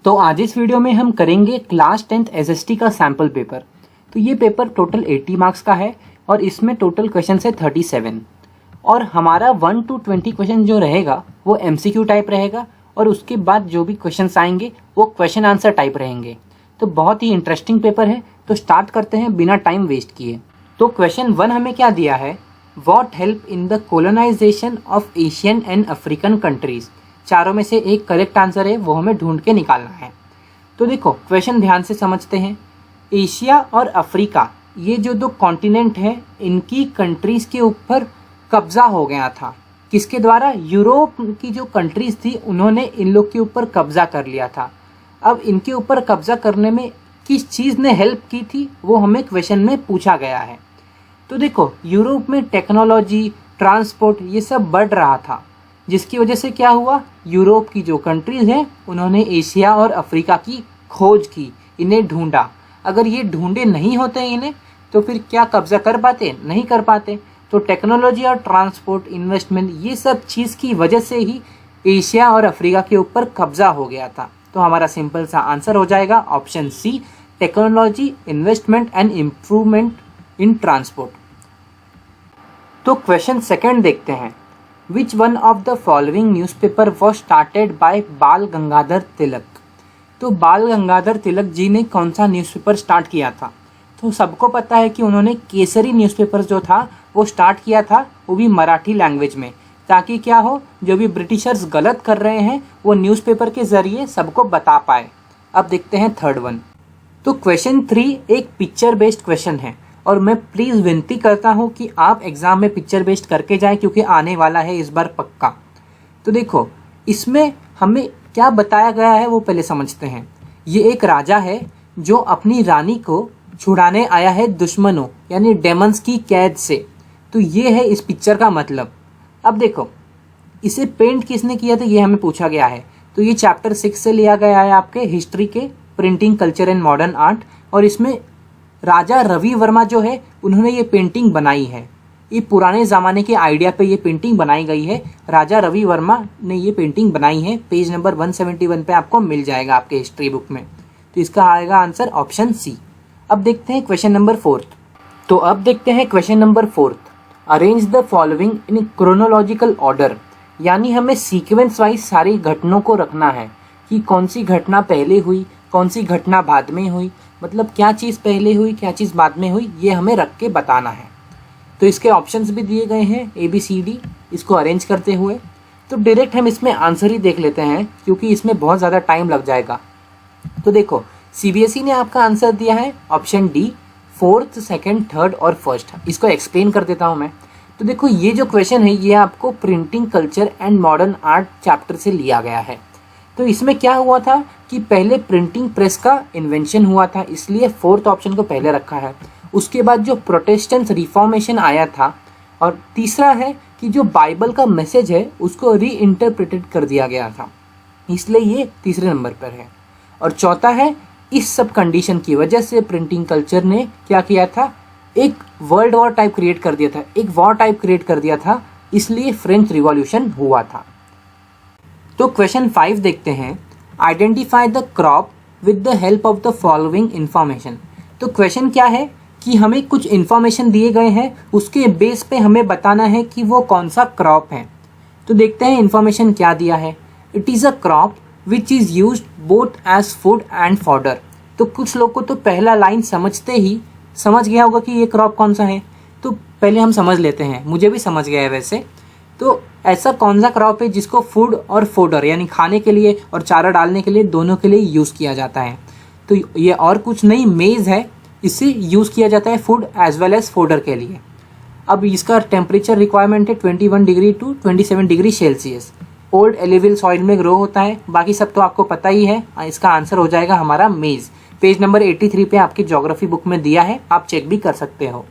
तो आज इस वीडियो में हम करेंगे क्लास 10th एसएसटी का सैम्पल पेपर। तो ये पेपर टोटल 80 मार्क्स का है और इसमें टोटल क्वेश्चन है 37 और हमारा 1 to 20 क्वेश्चन जो रहेगा वो एमसीक्यू टाइप रहेगा और उसके बाद जो भी क्वेश्चन आएंगे वो क्वेश्चन आंसर टाइप रहेंगे। तो बहुत ही इंटरेस्टिंग पेपर है। तो स्टार्ट करते हैं बिना टाइम वेस्ट किए। तो क्वेश्चन 1 हमें क्या दिया है, what help in the colonisation of Asian and African countries. चारों में से एक करेक्ट आंसर है, वो हमें ढूंढ के निकालना है। तो देखो क्वेश्चन ध्यान से समझते हैं। एशिया और अफ्रीका ये जो दो कॉन्टिनेंट हैं इनकी कंट्रीज़ के ऊपर कब्ज़ा हो गया था। किसके द्वारा? यूरोप की जो कंट्रीज़ थी उन्होंने इन लोग के ऊपर कब्ज़ा कर लिया था। अब इनके ऊपर कब्ज़ा करने में किस चीज़ ने हेल्प की थी वो हमें क्वेश्चन में पूछा गया है। तो देखो यूरोप में टेक्नोलॉजी, ट्रांसपोर्ट ये सब बढ़ रहा था, जिसकी वजह से क्या हुआ, यूरोप की जो कंट्रीज़ हैं उन्होंने एशिया और अफ्रीका की खोज की, इन्हें ढूंढा। अगर ये ढूंढे नहीं होते इन्हें तो फिर क्या कब्जा कर पाते? नहीं कर पाते। तो टेक्नोलॉजी और ट्रांसपोर्ट, इन्वेस्टमेंट ये सब चीज़ की वजह से ही एशिया और अफ्रीका के ऊपर कब्जा हो गया था। तो हमारा सिंपल सा आंसर हो जाएगा option C, technology, investment and improvement in transport. तो क्वेश्चन सेकंड देखते हैं। Which one of the following newspaper was started by बाल गंगाधर तिलक। तो बाल गंगाधर तिलक जी ने कौन सा न्यूज़पेपर स्टार्ट किया था? तो सबको पता है कि उन्होंने केसरी न्यूज़पेपर जो था वो स्टार्ट किया था, वो भी मराठी लैंग्वेज में, ताकि क्या हो, जो भी ब्रिटिशर्स गलत कर रहे हैं वो न्यूज़पेपर के ज़रिए सबको बता पाए। अब देखते हैं थर्ड वन। तो क्वेश्चन 3 एक पिक्चर बेस्ड क्वेश्चन है और मैं प्लीज़ विनती करता हूँ कि आप एग्ज़ाम में पिक्चर बेस्ड करके जाएं, क्योंकि आने वाला है इस बार पक्का। तो देखो इसमें हमें क्या बताया गया है वो पहले समझते हैं। ये एक राजा है जो अपनी रानी को छुड़ाने आया है दुश्मनों यानी डेमन्स की कैद से। तो ये है इस पिक्चर का मतलब। अब देखो इसे पेंट किसने किया था ये हमें पूछा गया है। तो ये चैप्टर 6 से लिया गया है आपके हिस्ट्री के, printing, culture and modern art, और इसमें राजा रवि वर्मा जो है उन्होंने ये पेंटिंग बनाई है। ये पुराने ज़माने के आइडिया पे ये पेंटिंग बनाई गई है। राजा रवि वर्मा ने ये पेंटिंग बनाई है। पेज नंबर 171 पे आपको मिल जाएगा आपके हिस्ट्री बुक में। तो इसका आएगा आंसर ऑप्शन सी। अब देखते हैं क्वेश्चन नंबर 4। तो अब देखते हैं question number 4। Arrange the following in chronological order, यानी हमें सीक्वेंस वाइज सारी घटनाओं को रखना है कि कौन सी घटना पहले हुई, कौन सी घटना बाद में हुई, मतलब क्या चीज़ पहले हुई क्या चीज़ बाद में हुई, ये हमें रख के बताना है। तो इसके ऑप्शंस भी दिए गए हैं ABCD, इसको अरेंज करते हुए। तो डायरेक्ट हम इसमें आंसर ही देख लेते हैं क्योंकि इसमें बहुत ज़्यादा टाइम लग जाएगा। तो देखो CBSE ने आपका आंसर दिया है option D, 4th, 2nd, 3rd और 1st। इसको एक्सप्लेन कर देता हूँ मैं। तो देखो ये जो क्वेश्चन है ये आपको printing, culture and modern art chapter से लिया गया है। तो इसमें क्या हुआ था कि पहले प्रिंटिंग प्रेस का इन्वेंशन हुआ था, इसलिए 4th ऑप्शन को पहले रखा है। उसके बाद जो प्रोटेस्टेंट रिफॉर्मेशन आया था, और तीसरा है कि जो बाइबल का मैसेज है उसको रीइंटरप्रेटेड कर दिया गया था, इसलिए ये तीसरे नंबर पर है। और चौथा है इस सब कंडीशन की वजह से प्रिंटिंग कल्चर ने क्या किया था, एक वर्ल्ड वॉर टाइप क्रिएट कर दिया था, एक वॉर टाइप क्रिएट कर दिया था, इसलिए फ्रेंच रिवॉल्यूशन हुआ था। तो क्वेश्चन 5 देखते हैं। Identify the crop with the help of the following information. तो क्वेश्चन क्या है कि हमें कुछ इंफॉर्मेशन दिए गए हैं, उसके बेस पे हमें बताना है कि वो कौन सा क्रॉप है। तो देखते हैं इंफॉर्मेशन क्या दिया है। It is a crop which is used both as food and fodder. तो कुछ लोग को तो पहला लाइन समझते ही समझ गया होगा कि ये क्रॉप कौन सा है। तो पहले हम समझ लेते हैं, मुझे भी समझ गया है वैसे। तो ऐसा कौन सा क्रॉप है जिसको फूड और फोडर यानी खाने के लिए और चारा डालने के लिए दोनों के लिए यूज़ किया जाता है। तो ये और कुछ नहीं, मेज़ है, इससे यूज़ किया जाता है food as well as fodder के लिए। अब इसका टेम्परेचर रिक्वायरमेंट है 21 degree to 27 degree Celsius. Old alluvial soil में ग्रो होता है, बाकी सब तो आपको पता ही है। इसका आंसर हो जाएगा हमारा मेज़। पेज नंबर 83 पे आपकी ज्योग्राफी बुक में दिया है, आप चेक भी कर सकते हो।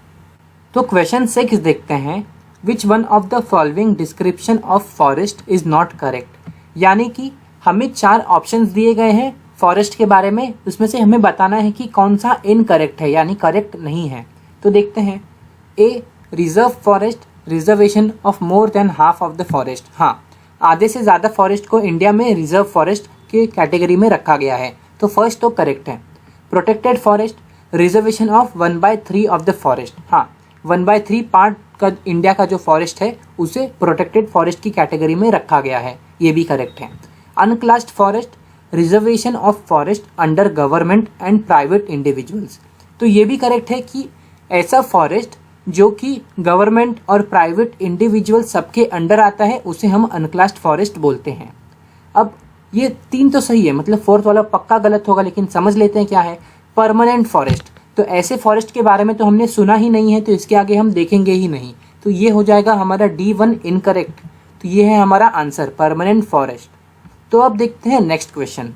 तो क्वेश्चन 6 देखते हैं। Which one of the following description of forest is not correct, यानी कि हमें 4 ऑप्शंस दिए गए हैं फॉरेस्ट के बारे में, उसमें से हमें बताना है कि कौन सा इनकरेक्ट है यानी करेक्ट नहीं है। तो देखते हैं। A, reserve forest, reservation of more than half of the forest. हाँ, आधे से ज़्यादा फॉरेस्ट को इंडिया में रिजर्व फॉरेस्ट के कैटेगरी में रखा गया है। तो फर्स्ट तो करेक्ट है। Protected forest, reservation of 1/3 of the forest. हाँ, 1/3 पार्ट का इंडिया का जो फॉरेस्ट है उसे प्रोटेक्टेड फॉरेस्ट की कैटेगरी में रखा गया है, ये भी करेक्ट है। अनक्लास्ड forest, reservation of forest under government and private individuals. तो ये भी करेक्ट है कि ऐसा फॉरेस्ट जो कि गवर्नमेंट और प्राइवेट इंडिविजुअल सबके अंडर आता है उसे हम अनक्लास्ड फॉरेस्ट बोलते हैं। अब ये 3 तो सही है, मतलब 4th वाला पक्का गलत होगा, लेकिन समझ लेते हैं क्या है। परमानेंट फॉरेस्ट, तो ऐसे फॉरेस्ट के बारे में तो हमने सुना ही नहीं है, तो इसके आगे हम देखेंगे ही नहीं, तो ये हो जाएगा हमारा D1 इनकरेक्ट। तो ये है हमारा आंसर, परमानेंट फॉरेस्ट। तो अब देखते हैं नेक्स्ट क्वेश्चन।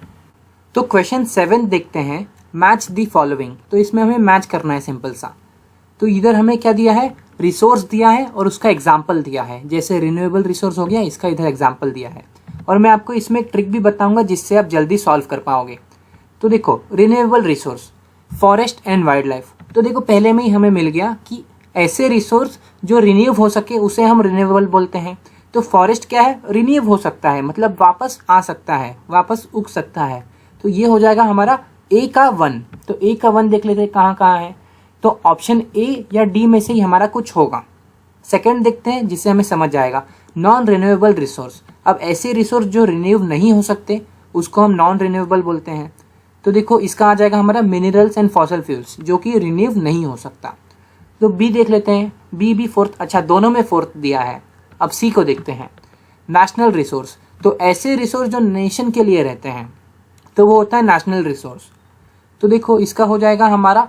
तो क्वेश्चन 7 देखते हैं, मैच दी फॉलोइंग। तो इसमें हमें मैच करना है सिंपल सा। तो इधर हमें क्या दिया है, रिसोर्स दिया है और उसका एग्जाम्पल दिया है। जैसे रिन्यूएबल रिसोर्स हो गया, इसका इधर एग्जाम्पल दिया है। और मैं आपको इसमें एक ट्रिक भी बताऊंगा जिससे आप जल्दी सॉल्व कर पाओगे। तो देखो, renewable resource, forest and wild life. तो देखो पहले में ही हमें मिल गया कि ऐसे रिसोर्स जो रिन्यू हो सके उसे हम रिन्यूएबल बोलते हैं। तो फॉरेस्ट क्या है, रिन्यू हो सकता है, मतलब वापस आ सकता है, वापस उग सकता है। तो ये हो जाएगा हमारा A का 1। तो A का 1 देख लेते हैं कहाँ कहाँ है। तो ऑप्शन A या D में से ही हमारा कुछ होगा। सेकंड देखते हैं जिससे हमें समझ जाएगा, नॉन रिन्यूएबल रिसोर्स। अब ऐसे रिसोर्स जो रिन्यू नहीं हो सकते उसको हम नॉन रिन्यूएबल बोलते हैं। तो देखो इसका आ जाएगा हमारा मिनरल्स एंड फॉसिल फ्यूल्स, जो कि रिन्यू नहीं हो सकता। तो B देख लेते हैं, B भी 4th, अच्छा दोनों में 4th दिया है। अब C को देखते हैं, नेशनल रिसोर्स। तो ऐसे रिसोर्स जो नेशन के लिए रहते हैं तो वो होता है नेशनल रिसोर्स। तो देखो इसका हो जाएगा हमारा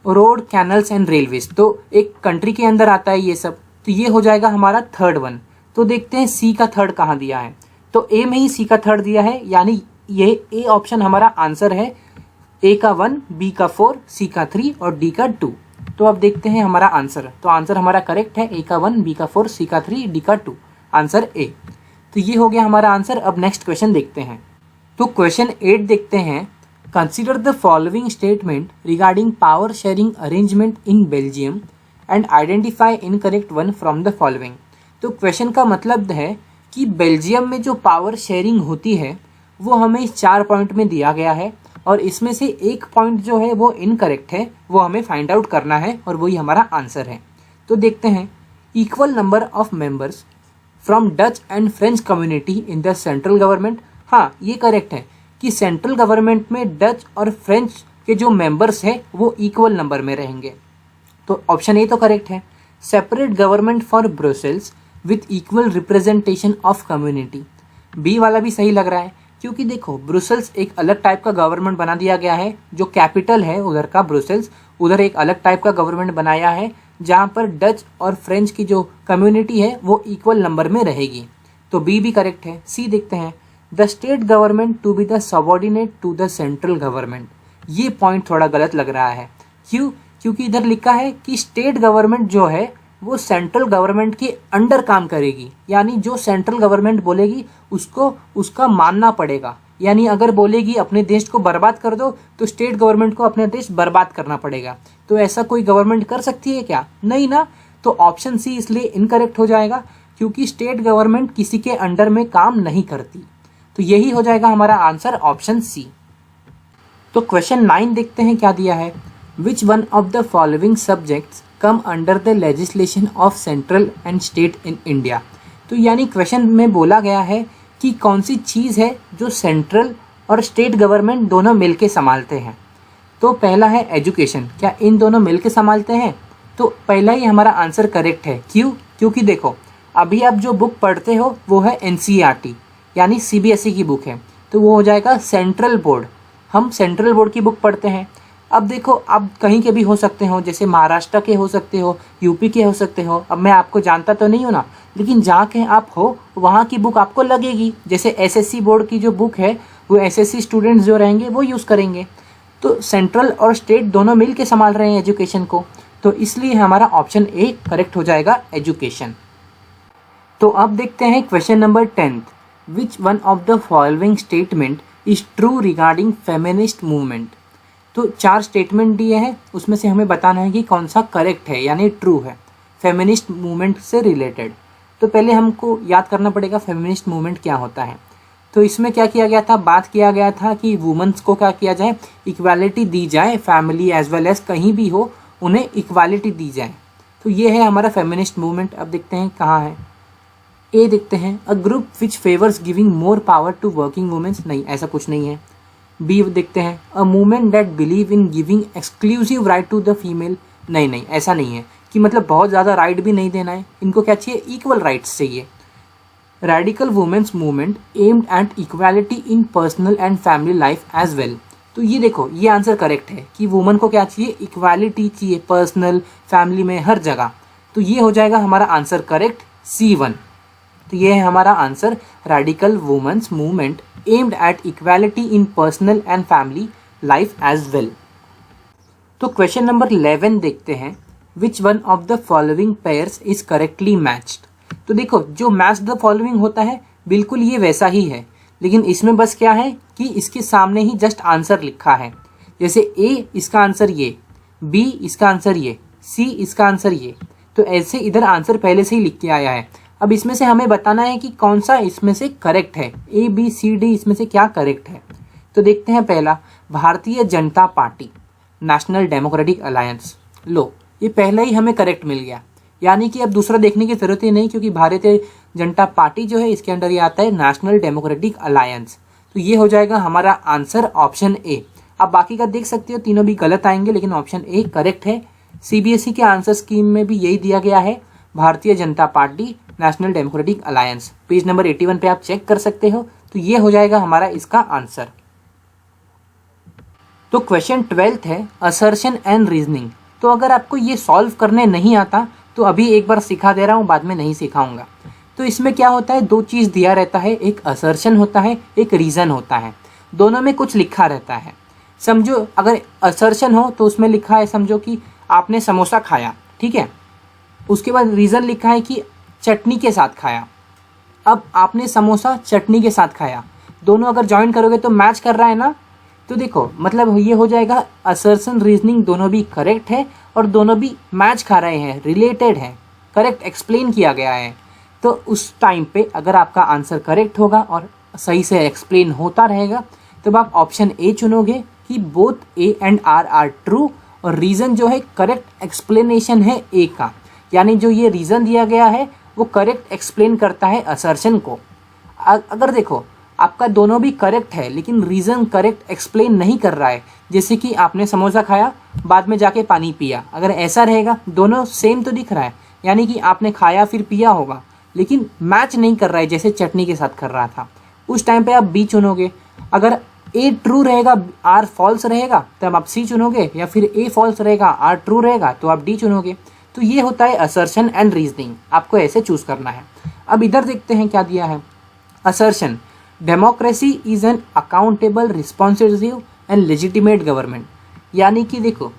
रोड, कैनल्स एंड रेलवेज। तो एक कंट्री के अंदर आता है ये सब, तो ये हो जाएगा हमारा 3rd वन। तो देखते हैं C का 3rd कहाँ दिया है। तो A में ही C का 3rd दिया है, यानी ये A ऑप्शन हमारा आंसर है। A का 1, B का 4, C का 3 और D का 2। तो अब देखते हैं हमारा आंसर। तो आंसर हमारा करेक्ट है, A का 1, B का 4, C का 3, D का 2, आंसर A। तो ये हो गया हमारा आंसर। अब नेक्स्ट क्वेश्चन देखते हैं। तो क्वेश्चन 8 देखते हैं, consider the following statement regarding power sharing arrangement in Belgium and identify incorrect one from the following. तो क्वेश्चन का मतलब है कि बेल्जियम में जो पावर शेयरिंग होती है वो हमें इस 4 पॉइंट में दिया गया है, और इसमें से एक पॉइंट जो है वो इनकरेक्ट है, वो हमें फाइंड आउट करना है, और वही हमारा आंसर है। तो देखते हैं, equal number of members from Dutch and French community in the central government. हाँ, ये करेक्ट है कि सेंट्रल गवर्नमेंट में डच और फ्रेंच के जो मेंबर्स हैं वो इक्वल नंबर में रहेंगे। तो ऑप्शन ए तो करेक्ट है। Separate government for Brussels with equal representation of community, B वाला भी सही लग रहा है, क्योंकि देखो ब्रुसेल्स एक अलग टाइप का गवर्नमेंट बना दिया गया है। जो कैपिटल है उधर का ब्रुसेल्स, उधर एक अलग टाइप का गवर्नमेंट बनाया है जहाँ पर डच और फ्रेंच की जो कम्युनिटी है वो इक्वल नंबर में रहेगी। तो बी भी करेक्ट है। सी देखते हैं, the state government to be the subordinate to the central government. ये पॉइंट थोड़ा गलत लग रहा है। क्यों? क्योंकि इधर लिखा है कि स्टेट गवर्नमेंट जो है वो सेंट्रल गवर्नमेंट के अंडर काम करेगी, यानी जो सेंट्रल गवर्नमेंट बोलेगी उसको उसका मानना पड़ेगा। यानी अगर बोलेगी अपने देश को बर्बाद कर दो तो स्टेट गवर्नमेंट को अपना देश बर्बाद करना पड़ेगा। तो ऐसा कोई गवर्नमेंट कर सकती है क्या? नहीं ना। तो ऑप्शन सी इसलिए इनकरेक्ट हो जाएगा, क्योंकि स्टेट गवर्नमेंट किसी के अंडर में काम नहीं करती। तो यही हो जाएगा हमारा आंसर, ऑप्शन सी। तो क्वेश्चन 9 देखते हैं क्या दिया है। Which one of the following subjects come under the legislation of central and state in India. तो यानी क्वेश्चन में बोला गया है कि कौन सी चीज़ है जो सेंट्रल और स्टेट गवर्नमेंट दोनों मिलके संभालते हैं। तो पहला है एजुकेशन, क्या इन दोनों मिलके संभालते हैं? तो पहला ही हमारा आंसर करेक्ट है। क्यों? क्योंकि देखो अभी आप जो बुक पढ़ते हो वो है NCERT यानी CBSE की बुक है, तो वो हो जाएगा सेंट्रल बोर्ड। हम सेंट्रल बोर्ड की बुक पढ़ते हैं। अब देखो आप कहीं के भी हो सकते हो, जैसे महाराष्ट्र के हो सकते हो, यूपी के हो सकते हो। अब मैं आपको जानता तो नहीं हूँ ना, लेकिन जहाँ के आप हो वहाँ की बुक आपको लगेगी। जैसे SSC बोर्ड की जो बुक है वो SSC स्टूडेंट्स जो रहेंगे वो यूज़ करेंगे। तो सेंट्रल और स्टेट दोनों मिल के संभाल रहे हैं एजुकेशन को, तो इसलिए हमारा ऑप्शन ए करेक्ट हो जाएगा, एजुकेशन। तो अब देखते हैं question number 10। Which one of the following statement is true regarding feminist movement. तो 4 स्टेटमेंट दिए हैं, उसमें से हमें बताना है कि कौन सा करेक्ट है यानी ट्रू है फेमिनिस्ट मूवमेंट से रिलेटेड। तो पहले हमको याद करना पड़ेगा फेमिनिस्ट मूवमेंट क्या होता है। तो इसमें क्या किया गया था, बात किया गया था कि वुमेन्स को क्या किया जाए, इक्वालिटी दी जाए, फैमिली एज वेल एज कहीं भी हो उन्हें इक्वालिटी दी जाए। तो ये है हमारा फेमिनिस्ट मूवमेंट। अब देखते हैं कहाँ है, ए देखते हैं, a group which favours giving more power to working womens, नहीं ऐसा कुछ नहीं है। बी देखते हैं, a movement that believe in giving exclusive right to the female, नहीं ऐसा नहीं है कि मतलब बहुत ज़्यादा राइट भी नहीं देना है, इनको क्या चाहिए, इक्वल राइट्स चाहिए। Radical womens movement aimed at equality in personal and family life as well. तो ये देखो ये आंसर करेक्ट है कि वुमेन को क्या चाहिए, इक्वालिटी चाहिए पर्सनल फैमिली में हर जगह। तो ये हो जाएगा हमारा आंसर करेक्ट C1। तो ये है हमारा answer, radical womens movement aimed at equality in personal and family life as well. तो क्वेश्चन नंबर 11 देखते हैं, which one of the following pairs is correctly matched. तो देखो जो मैच द फॉलोइंग होता है बिल्कुल ये वैसा ही है, लेकिन इसमें बस क्या है कि इसके सामने ही जस्ट आंसर लिखा है। जैसे ए इसका आंसर ये, बी इसका आंसर ये, सी इसका आंसर ये, तो ऐसे इधर आंसर पहले से ही लिख के आया है। अब इसमें से हमें बताना है कि कौन सा इसमें से करेक्ट है, ए बी सी डी इसमें से क्या करेक्ट है। तो देखते हैं पहला, Bharatiya Janata party, national democratic alliance. लो ये पहला ही हमें करेक्ट मिल गया, यानी कि अब दूसरा देखने की जरूरत ही नहीं, क्योंकि भारतीय जनता पार्टी जो है इसके अंडर ये आता है नेशनल डेमोक्रेटिक अलायंस। तो ये हो जाएगा हमारा आंसर ऑप्शन ए। अब बाकी का देख सकते हो तीनों भी गलत आएंगे, लेकिन ऑप्शन ए करेक्ट है। CBSE के आंसर स्कीम में भी यही दिया गया है, Bharatiya Janata party national democratic alliance. Page number 81 पे आप चेक कर सकते हो। तो ये हो जाएगा हमारा इसका आंसर। तो क्वेश्चन 12 है, असर्शन एंड रीजनिंग। तो अगर आपको ये सॉल्व करने नहीं आता तो अभी एक बार सिखा दे रहा हूँ, बाद में नहीं सिखाऊंगा। तो इसमें क्या होता है, दो चीज़ दिया रहता है, एक असर्शन होता है, एक रीज़न होता है, दोनों में कुछ लिखा रहता है। समझो अगर असर्शन हो तो उसमें लिखा है, समझो कि आपने समोसा खाया, ठीक है, उसके बाद रीज़न लिखा है कि चटनी के साथ खाया। अब आपने समोसा चटनी के साथ खाया, दोनों अगर ज्वाइन करोगे तो मैच कर रहा है ना। तो देखो मतलब ये हो जाएगा असर्शन रीजनिंग दोनों भी करेक्ट है और दोनों भी मैच खा रहे हैं, रिलेटेड है, करेक्ट एक्सप्लेन किया गया है। तो उस टाइम पे अगर आपका आंसर करेक्ट होगा और सही से एक्सप्लेन होता रहेगा तब आप ऑप्शन ए चुनोगे कि both A and R are true, और रीज़न जो है करेक्ट एक्सप्लेनेशन है ए का, यानी जो ये रीज़न दिया गया है वो करेक्ट एक्सप्लेन करता है असर्शन को। अगर देखो आपका दोनों भी करेक्ट है लेकिन रीज़न करेक्ट एक्सप्लेन नहीं कर रहा है, जैसे कि आपने समोसा खाया बाद में जाके पानी पिया, अगर ऐसा रहेगा दोनों सेम तो दिख रहा है, यानी कि आपने खाया फिर पिया होगा, लेकिन मैच नहीं कर रहा है जैसे चटनी के साथ कर रहा था, उस टाइम पे आप बी चुनोगे। अगर ए ट्रू रहेगा आर फॉल्स रहेगा तब आप सी चुनोगे, या फिर ए फॉल्स रहेगा आर ट्रू रहेगा तो आप डी चुनोगे। तो ये होता है असर्शन एंड रीजनिंग, आपको ऐसे चूज करना है। अब इधर देखते हैं क्या दिया है। Assertion, democracy is an accountable responsive and legitimate government, यानी कि देखो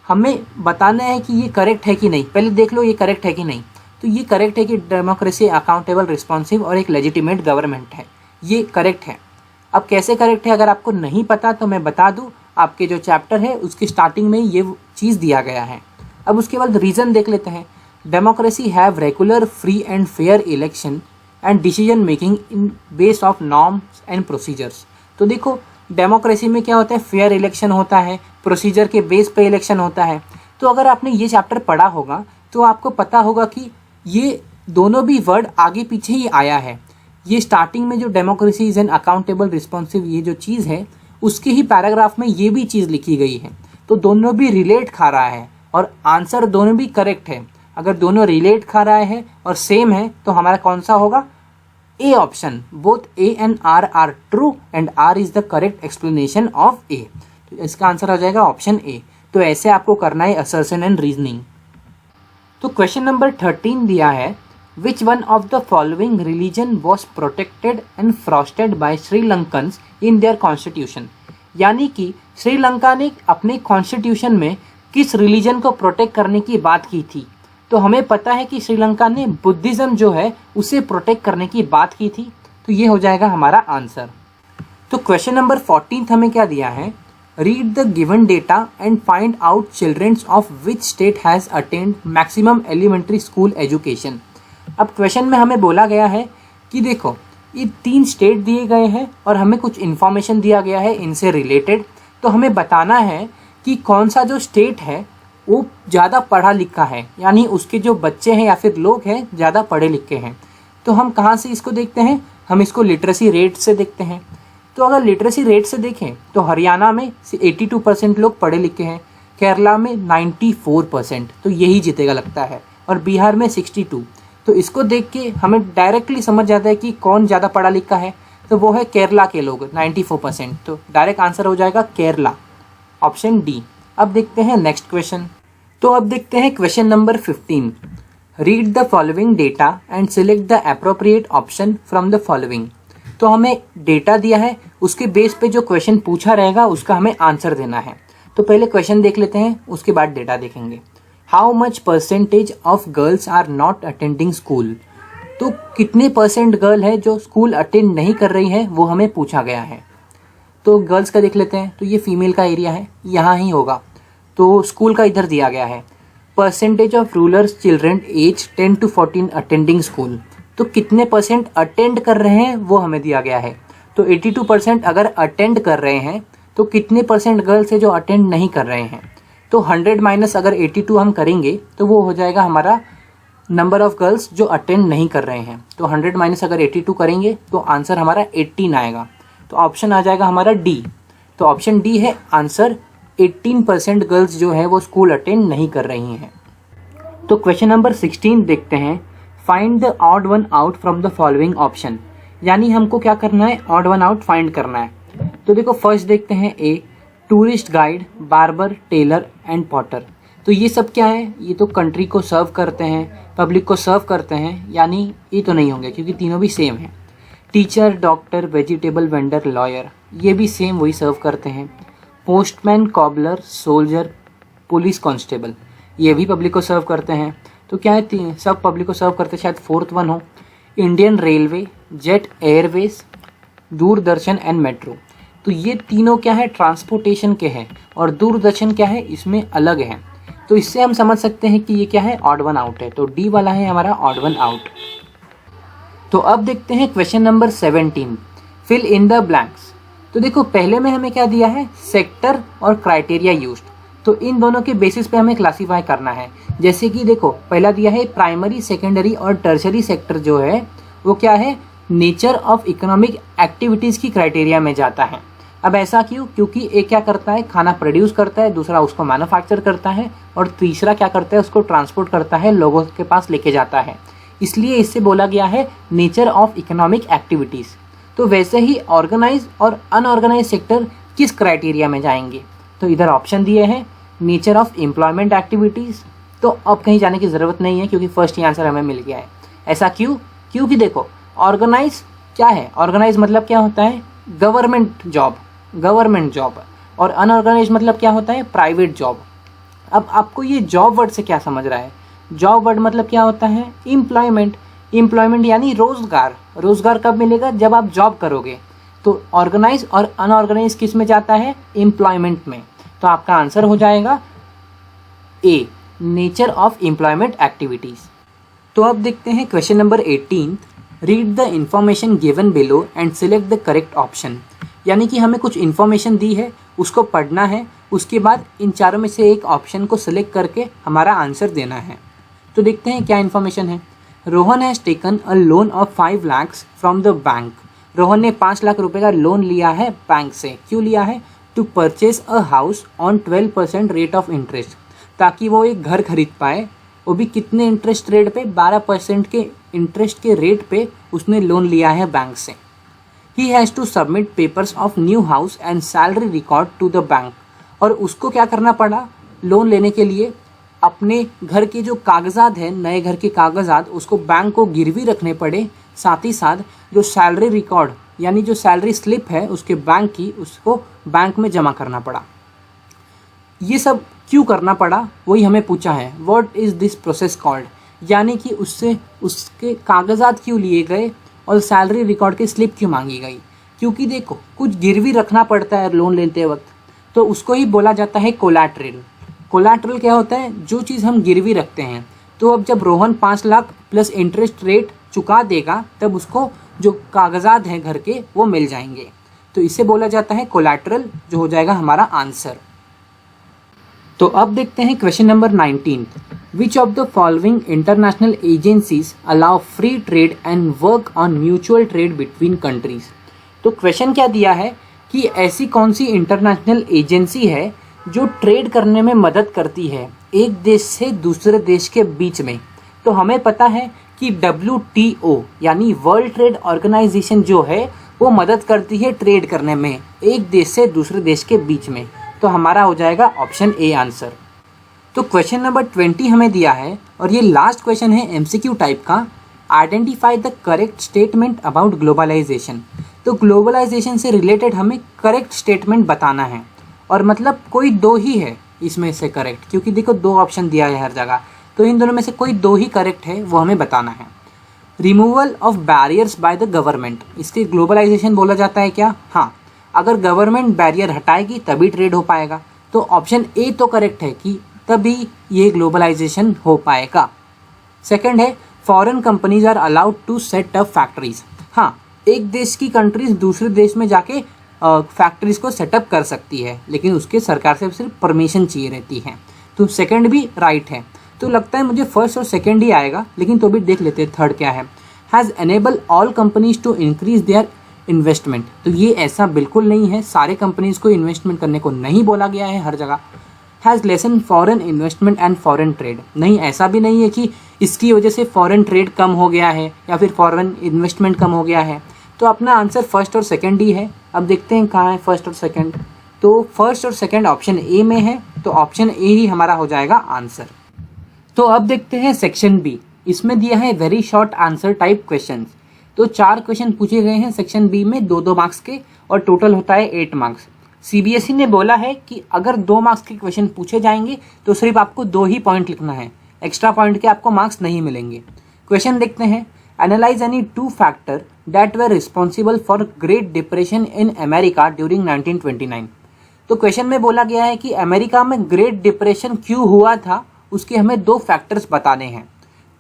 हमें बताना है कि ये करेक्ट है कि नहीं, पहले देख लो ये करेक्ट है कि नहीं। तो ये करेक्ट है कि डेमोक्रेसी अकाउंटेबल रिस्पॉन्सिव और एक लेजिटिमेट गवर्नमेंट है, ये करेक्ट है। अब कैसे करेक्ट है अगर आपको नहीं पता तो मैं बता दूं, आपके जो चैप्टर है उसकी स्टार्टिंग में ये चीज़ दिया गया है। अब उसके बाद रीज़न देख लेते हैं। Democracy have regular free and fair election and decision making in base of norms and procedures. तो देखो डेमोक्रेसी में क्या होता है, फेयर इलेक्शन होता है, प्रोसीजर के बेस पे इलेक्शन होता है। तो अगर आपने ये चैप्टर पढ़ा होगा तो आपको पता होगा कि ये दोनों भी वर्ड आगे पीछे ही आया है। ये स्टार्टिंग में जो democracy is an accountable responsive ये जो चीज़ है उसके ही पैराग्राफ में ये भी चीज़ लिखी गई है। तो दोनों भी रिलेट खा रहा है और आंसर दोनों भी करेक्ट है। अगर दोनों रिलेट खा रहा है और सेम है तो हमारा कौन सा होगा, A option, both A and R are true and R is the correct explanation of A. तो इसका आंसर हो जाएगा ऑप्शन ए। तो ऐसे आपको करना है असर्शन एंड रीजनिंग। तो क्वेश्चन नंबर 13 दिया है, which one of the following religion was protected and फ्रॉस्टेड by Sri Lankans in their constitution, यानी कि श्रीलंका ने अपने कॉन्स्टिट्यूशन में किस रिलीजन को प्रोटेक्ट करने की बात की थी। तो हमें पता है कि श्रीलंका ने बुद्धिज़्म जो है उसे प्रोटेक्ट करने की बात की थी। तो ये हो जाएगा हमारा आंसर। तो क्वेश्चन नंबर 14 हमें क्या दिया है, read the given data and find out childrens of which state has attend maximum elementary school education. अब क्वेश्चन में हमें बोला गया है कि देखो ये 3 स्टेट दिए गए हैं और हमें कुछ इन्फॉर्मेशन दिया गया है इनसे रिलेटेड। तो हमें बताना है कि कौन सा जो स्टेट है वो ज़्यादा पढ़ा लिखा है, यानी उसके जो बच्चे हैं या फिर लोग हैं ज़्यादा पढ़े लिखे हैं। तो हम कहाँ से इसको देखते हैं, हम इसको लिटरेसी रेट से देखते हैं। तो अगर लिटरेसी रेट से देखें तो हरियाणा में 82% लोग पढ़े लिखे हैं, केरला में 94%, तो यही जीतेगा लगता है, और बिहार में 62। तो इसको देख के हमें डायरेक्टली समझ जाता है कि कौन ज़्यादा पढ़ा लिखा है, तो वो है केरला के लोग 94%। तो डायरेक्ट आंसर हो जाएगा केरला, ऑप्शन डी। अब देखते हैं नेक्स्ट क्वेश्चन। तो अब देखते हैं question number 15। Read the following data and select the appropriate option from the following. तो हमें डेटा दिया है, उसके बेस पे जो क्वेश्चन पूछा रहेगा उसका हमें आंसर देना है। तो पहले क्वेश्चन देख लेते हैं, उसके बाद डेटा देखेंगे। How much percentage of girls are not attending school. तो कितने परसेंट गर्ल है जो स्कूल अटेंड नहीं कर रही है, वो हमें पूछा गया है। तो गर्ल्स का देख लेते हैं, तो ये फीमेल का एरिया है, यहाँ ही होगा। तो स्कूल का इधर दिया गया है, percentage of rural children age 10 to 14 attending school. तो कितने परसेंट अटेंड कर रहे हैं वो हमें दिया गया है। तो 82% अगर अटेंड कर रहे हैं तो कितने परसेंट गर्ल्स है जो अटेंड नहीं कर रहे हैं। तो 100 माइनस अगर 82 हम करेंगे तो वो हो जाएगा हमारा नंबर ऑफ गर्ल्स जो अटेंड नहीं कर रहे हैं। तो 100 माइनस अगर 82 करेंगे तो आंसर हमारा 18 आएगा। तो ऑप्शन आ जाएगा हमारा डी। तो ऑप्शन डी है आंसर, 18% गर्ल्स जो है वो स्कूल अटेंड नहीं कर रही हैं। तो क्वेश्चन नंबर 16 देखते हैं। Find the odd one out from the following option. यानी हमको क्या करना है, ऑड वन आउट फाइंड करना है। तो देखो फर्स्ट देखते हैं A, tourist guide, barber, tailor and potter. तो ये सब क्या है, ये तो कंट्री को सर्व करते हैं, पब्लिक को सर्व करते हैं, यानी ये तो नहीं होंगे क्योंकि तीनों भी सेम है। Teacher, doctor, vegetable vendor, lawyer, ये भी सेम वही सर्व करते हैं। Postman, cobbler, soldier, police constable, ये भी पब्लिक को सर्व करते हैं। तो क्या है, सब पब्लिक को सर्व करते हैं, शायद फोर्थ वन हो। Indian railway, jet Airways, Doordarshan and metro. तो ये तीनों क्या है, ट्रांसपोर्टेशन के हैं, और दूरदर्शन क्या है, इसमें अलग है। तो इससे हम समझ सकते हैं कि ये क्या है, ऑड वन आउट है। तो डी वाला है हमारा ऑड वन आउट। तो अब देखते हैं question number 17, fill in the blanks. तो देखो पहले में हमें क्या दिया है, सेक्टर और क्राइटेरिया यूज्ड। तो इन दोनों के बेसिस पे हमें क्लासीफाई करना है। जैसे कि देखो पहला दिया है प्राइमरी, सेकेंडरी और टर्शरी सेक्टर जो है वो क्या है, नेचर ऑफ इकोनॉमिक एक्टिविटीज़ की क्राइटेरिया में जाता है। अब ऐसा क्यों, क्योंकि एक क्या करता है, खाना प्रोड्यूस करता है, दूसरा उसको मैन्युफैक्चर करता है, और तीसरा क्या करता है, उसको ट्रांसपोर्ट करता है, लोगों के पास लेके जाता है। इसलिए इससे बोला गया है नेचर ऑफ इकोनॉमिक एक्टिविटीज़। तो वैसे ही ऑर्गेनाइज और अनऑर्गेनाइज सेक्टर किस क्राइटेरिया में जाएंगे। तो इधर ऑप्शन दिए हैं, नेचर ऑफ एम्प्लॉयमेंट एक्टिविटीज़। तो अब कहीं जाने की ज़रूरत नहीं है क्योंकि फर्स्ट ही आंसर हमें मिल गया है। ऐसा क्यों, क्योंकि देखो ऑर्गेनाइज क्या है, ऑर्गेनाइज मतलब क्या होता है, गवर्नमेंट जॉब, और अनऑर्गेनाइज मतलब क्या होता है, प्राइवेट जॉब। अब आपको ये जॉब वर्ड से क्या समझ रहा है, जॉब वर्ड मतलब क्या होता है, एम्प्लॉयमेंट यानी रोजगार कब मिलेगा, जब आप जॉब करोगे। तो ऑर्गेनाइज और अनऑर्गेनाइज किस में जाता है, एम्प्लॉयमेंट में। तो आपका आंसर हो जाएगा ए, नेचर ऑफ एम्प्लॉयमेंट एक्टिविटीज। तो अब देखते हैं question number 18, read the information given below and select the correct option. यानी कि हमें कुछ इन्फॉर्मेशन दी है, उसको पढ़ना है, उसके बाद इन चारों में से एक ऑप्शन को सिलेक्ट करके हमारा आंसर देना है। तो देखते हैं क्या इन्फॉर्मेशन है। Rohan has taken a loan of 5 lakh from the bank. Rohan ने 5 लाख रुपए का लोन लिया है बैंक से। क्यों लिया है, to purchase a house on 12% rate of interest, ताकि वो एक घर खरीद पाए, वो भी कितने इंटरेस्ट रेट पे, 12% के इंटरेस्ट के रेट पे उसने लोन लिया है बैंक से। He has to submit papers of new house and salary record to the bank. और उसको क्या करना पड़ा, लोन लेने के लिए अपने घर के जो कागजात हैं, नए घर के कागजात, उसको बैंक को गिरवी रखने पड़े। साथ ही साथ जो सैलरी रिकॉर्ड यानी जो सैलरी स्लिप है उसके बैंक की, उसको बैंक में जमा करना पड़ा। ये सब क्यों करना पड़ा, वही हमें पूछा है। What is this process called, यानी कि उससे उसके कागजात क्यों लिए गए और सैलरी रिकॉर्ड की स्लिप क्यों मांगी गई। क्योंकि देखो कुछ गिरवी रखना पड़ता है लोन लेते वक्त, तो उसको ही बोला जाता है कोलैटरल। कोलैटरल क्या होता है, जो चीज़ हम गिरवी रखते हैं। तो अब जब Rohan 5 lakh plus interest rate चुका देगा तब उसको जो कागजात हैं घर के वो मिल जाएंगे। तो इसे बोला जाता है कोलैटरल, जो हो जाएगा हमारा आंसर। तो अब देखते हैं question number 19। Which of the following international agencies allow free trade and work on mutual trade between countries. तो क्वेश्चन क्या दिया है कि ऐसी कौन सी इंटरनेशनल एजेंसी है जो ट्रेड करने में मदद करती है एक देश से दूसरे देश के बीच में। तो हमें पता है कि WTO यानी वर्ल्ड ट्रेड ऑर्गेनाइजेशन जो है वो मदद करती है ट्रेड करने में एक देश से दूसरे देश के बीच में। तो हमारा हो जाएगा ऑप्शन ए आंसर। तो क्वेश्चन नंबर 20 हमें दिया है और ये लास्ट क्वेश्चन है MCQ टाइप का। Identify the correct statement about globalisation. तो ग्लोबलाइजेशन से रिलेटेड हमें करेक्ट स्टेटमेंट बताना है, और मतलब कोई दो ही है इसमें से करेक्ट, क्योंकि देखो दो ऑप्शन दिया है हर जगह, तो इन दोनों में से कोई दो ही करेक्ट है, वो हमें बताना है। Removal of barriers by the government, इसके ग्लोबलाइजेशन बोला जाता है क्या? हाँ, अगर गवर्नमेंट बैरियर हटाएगी तभी ट्रेड हो पाएगा। तो ऑप्शन ए तो करेक्ट है कि तभी ये ग्लोबलाइजेशन हो पाएगा। सेकंड है foreign companies are allowed to set up factories. हाँ, एक देश की कंट्रीज दूसरे देश में जाके फैक्ट्रीज को सेटअप कर सकती है, लेकिन उसके सरकार से सिर्फ परमिशन चाहिए रहती है। तो सेकंड भी राइट है। तो लगता है मुझे फर्स्ट और सेकंड ही आएगा, लेकिन तो भी देख लेते हैं थर्ड क्या है। Has enable all companies to increase their investment. तो ये ऐसा बिल्कुल नहीं है, सारे कंपनीज को इन्वेस्टमेंट करने को नहीं बोला गया है हर जगह। Has lesson foreign investment and foreign trade, नहीं, ऐसा भी नहीं है कि इसकी वजह से फॉरेन ट्रेड कम हो गया है या फिर फॉरेन इन्वेस्टमेंट कम हो गया है। तो अपना आंसर फर्स्ट और सेकंड ही है। अब देखते हैं कहाँ है फर्स्ट और सेकंड। तो फर्स्ट और सेकंड ऑप्शन ए में है, तो ऑप्शन ए ही हमारा हो जाएगा आंसर। तो अब देखते हैं सेक्शन बी। इसमें दिया है very short answer type question. तो 4 क्वेश्चन पूछे गए हैं सेक्शन बी में 2-2 मार्क्स के, और टोटल होता है 8 मार्क्स। CBSE ने बोला है कि अगर 2 मार्क्स के क्वेश्चन पूछे जाएंगे तो सिर्फ आपको 2 ही पॉइंट लिखना है, एक्स्ट्रा पॉइंट के आपको मार्क्स नहीं मिलेंगे। क्वेश्चन देखते हैं। Analyse any 2 factor that were responsible for great depression in America during 1929। तो क्वेश्चन में बोला गया है कि अमेरिका में ग्रेट डिप्रेशन क्यों हुआ था, उसके हमें 2 फैक्टर्स बताने हैं।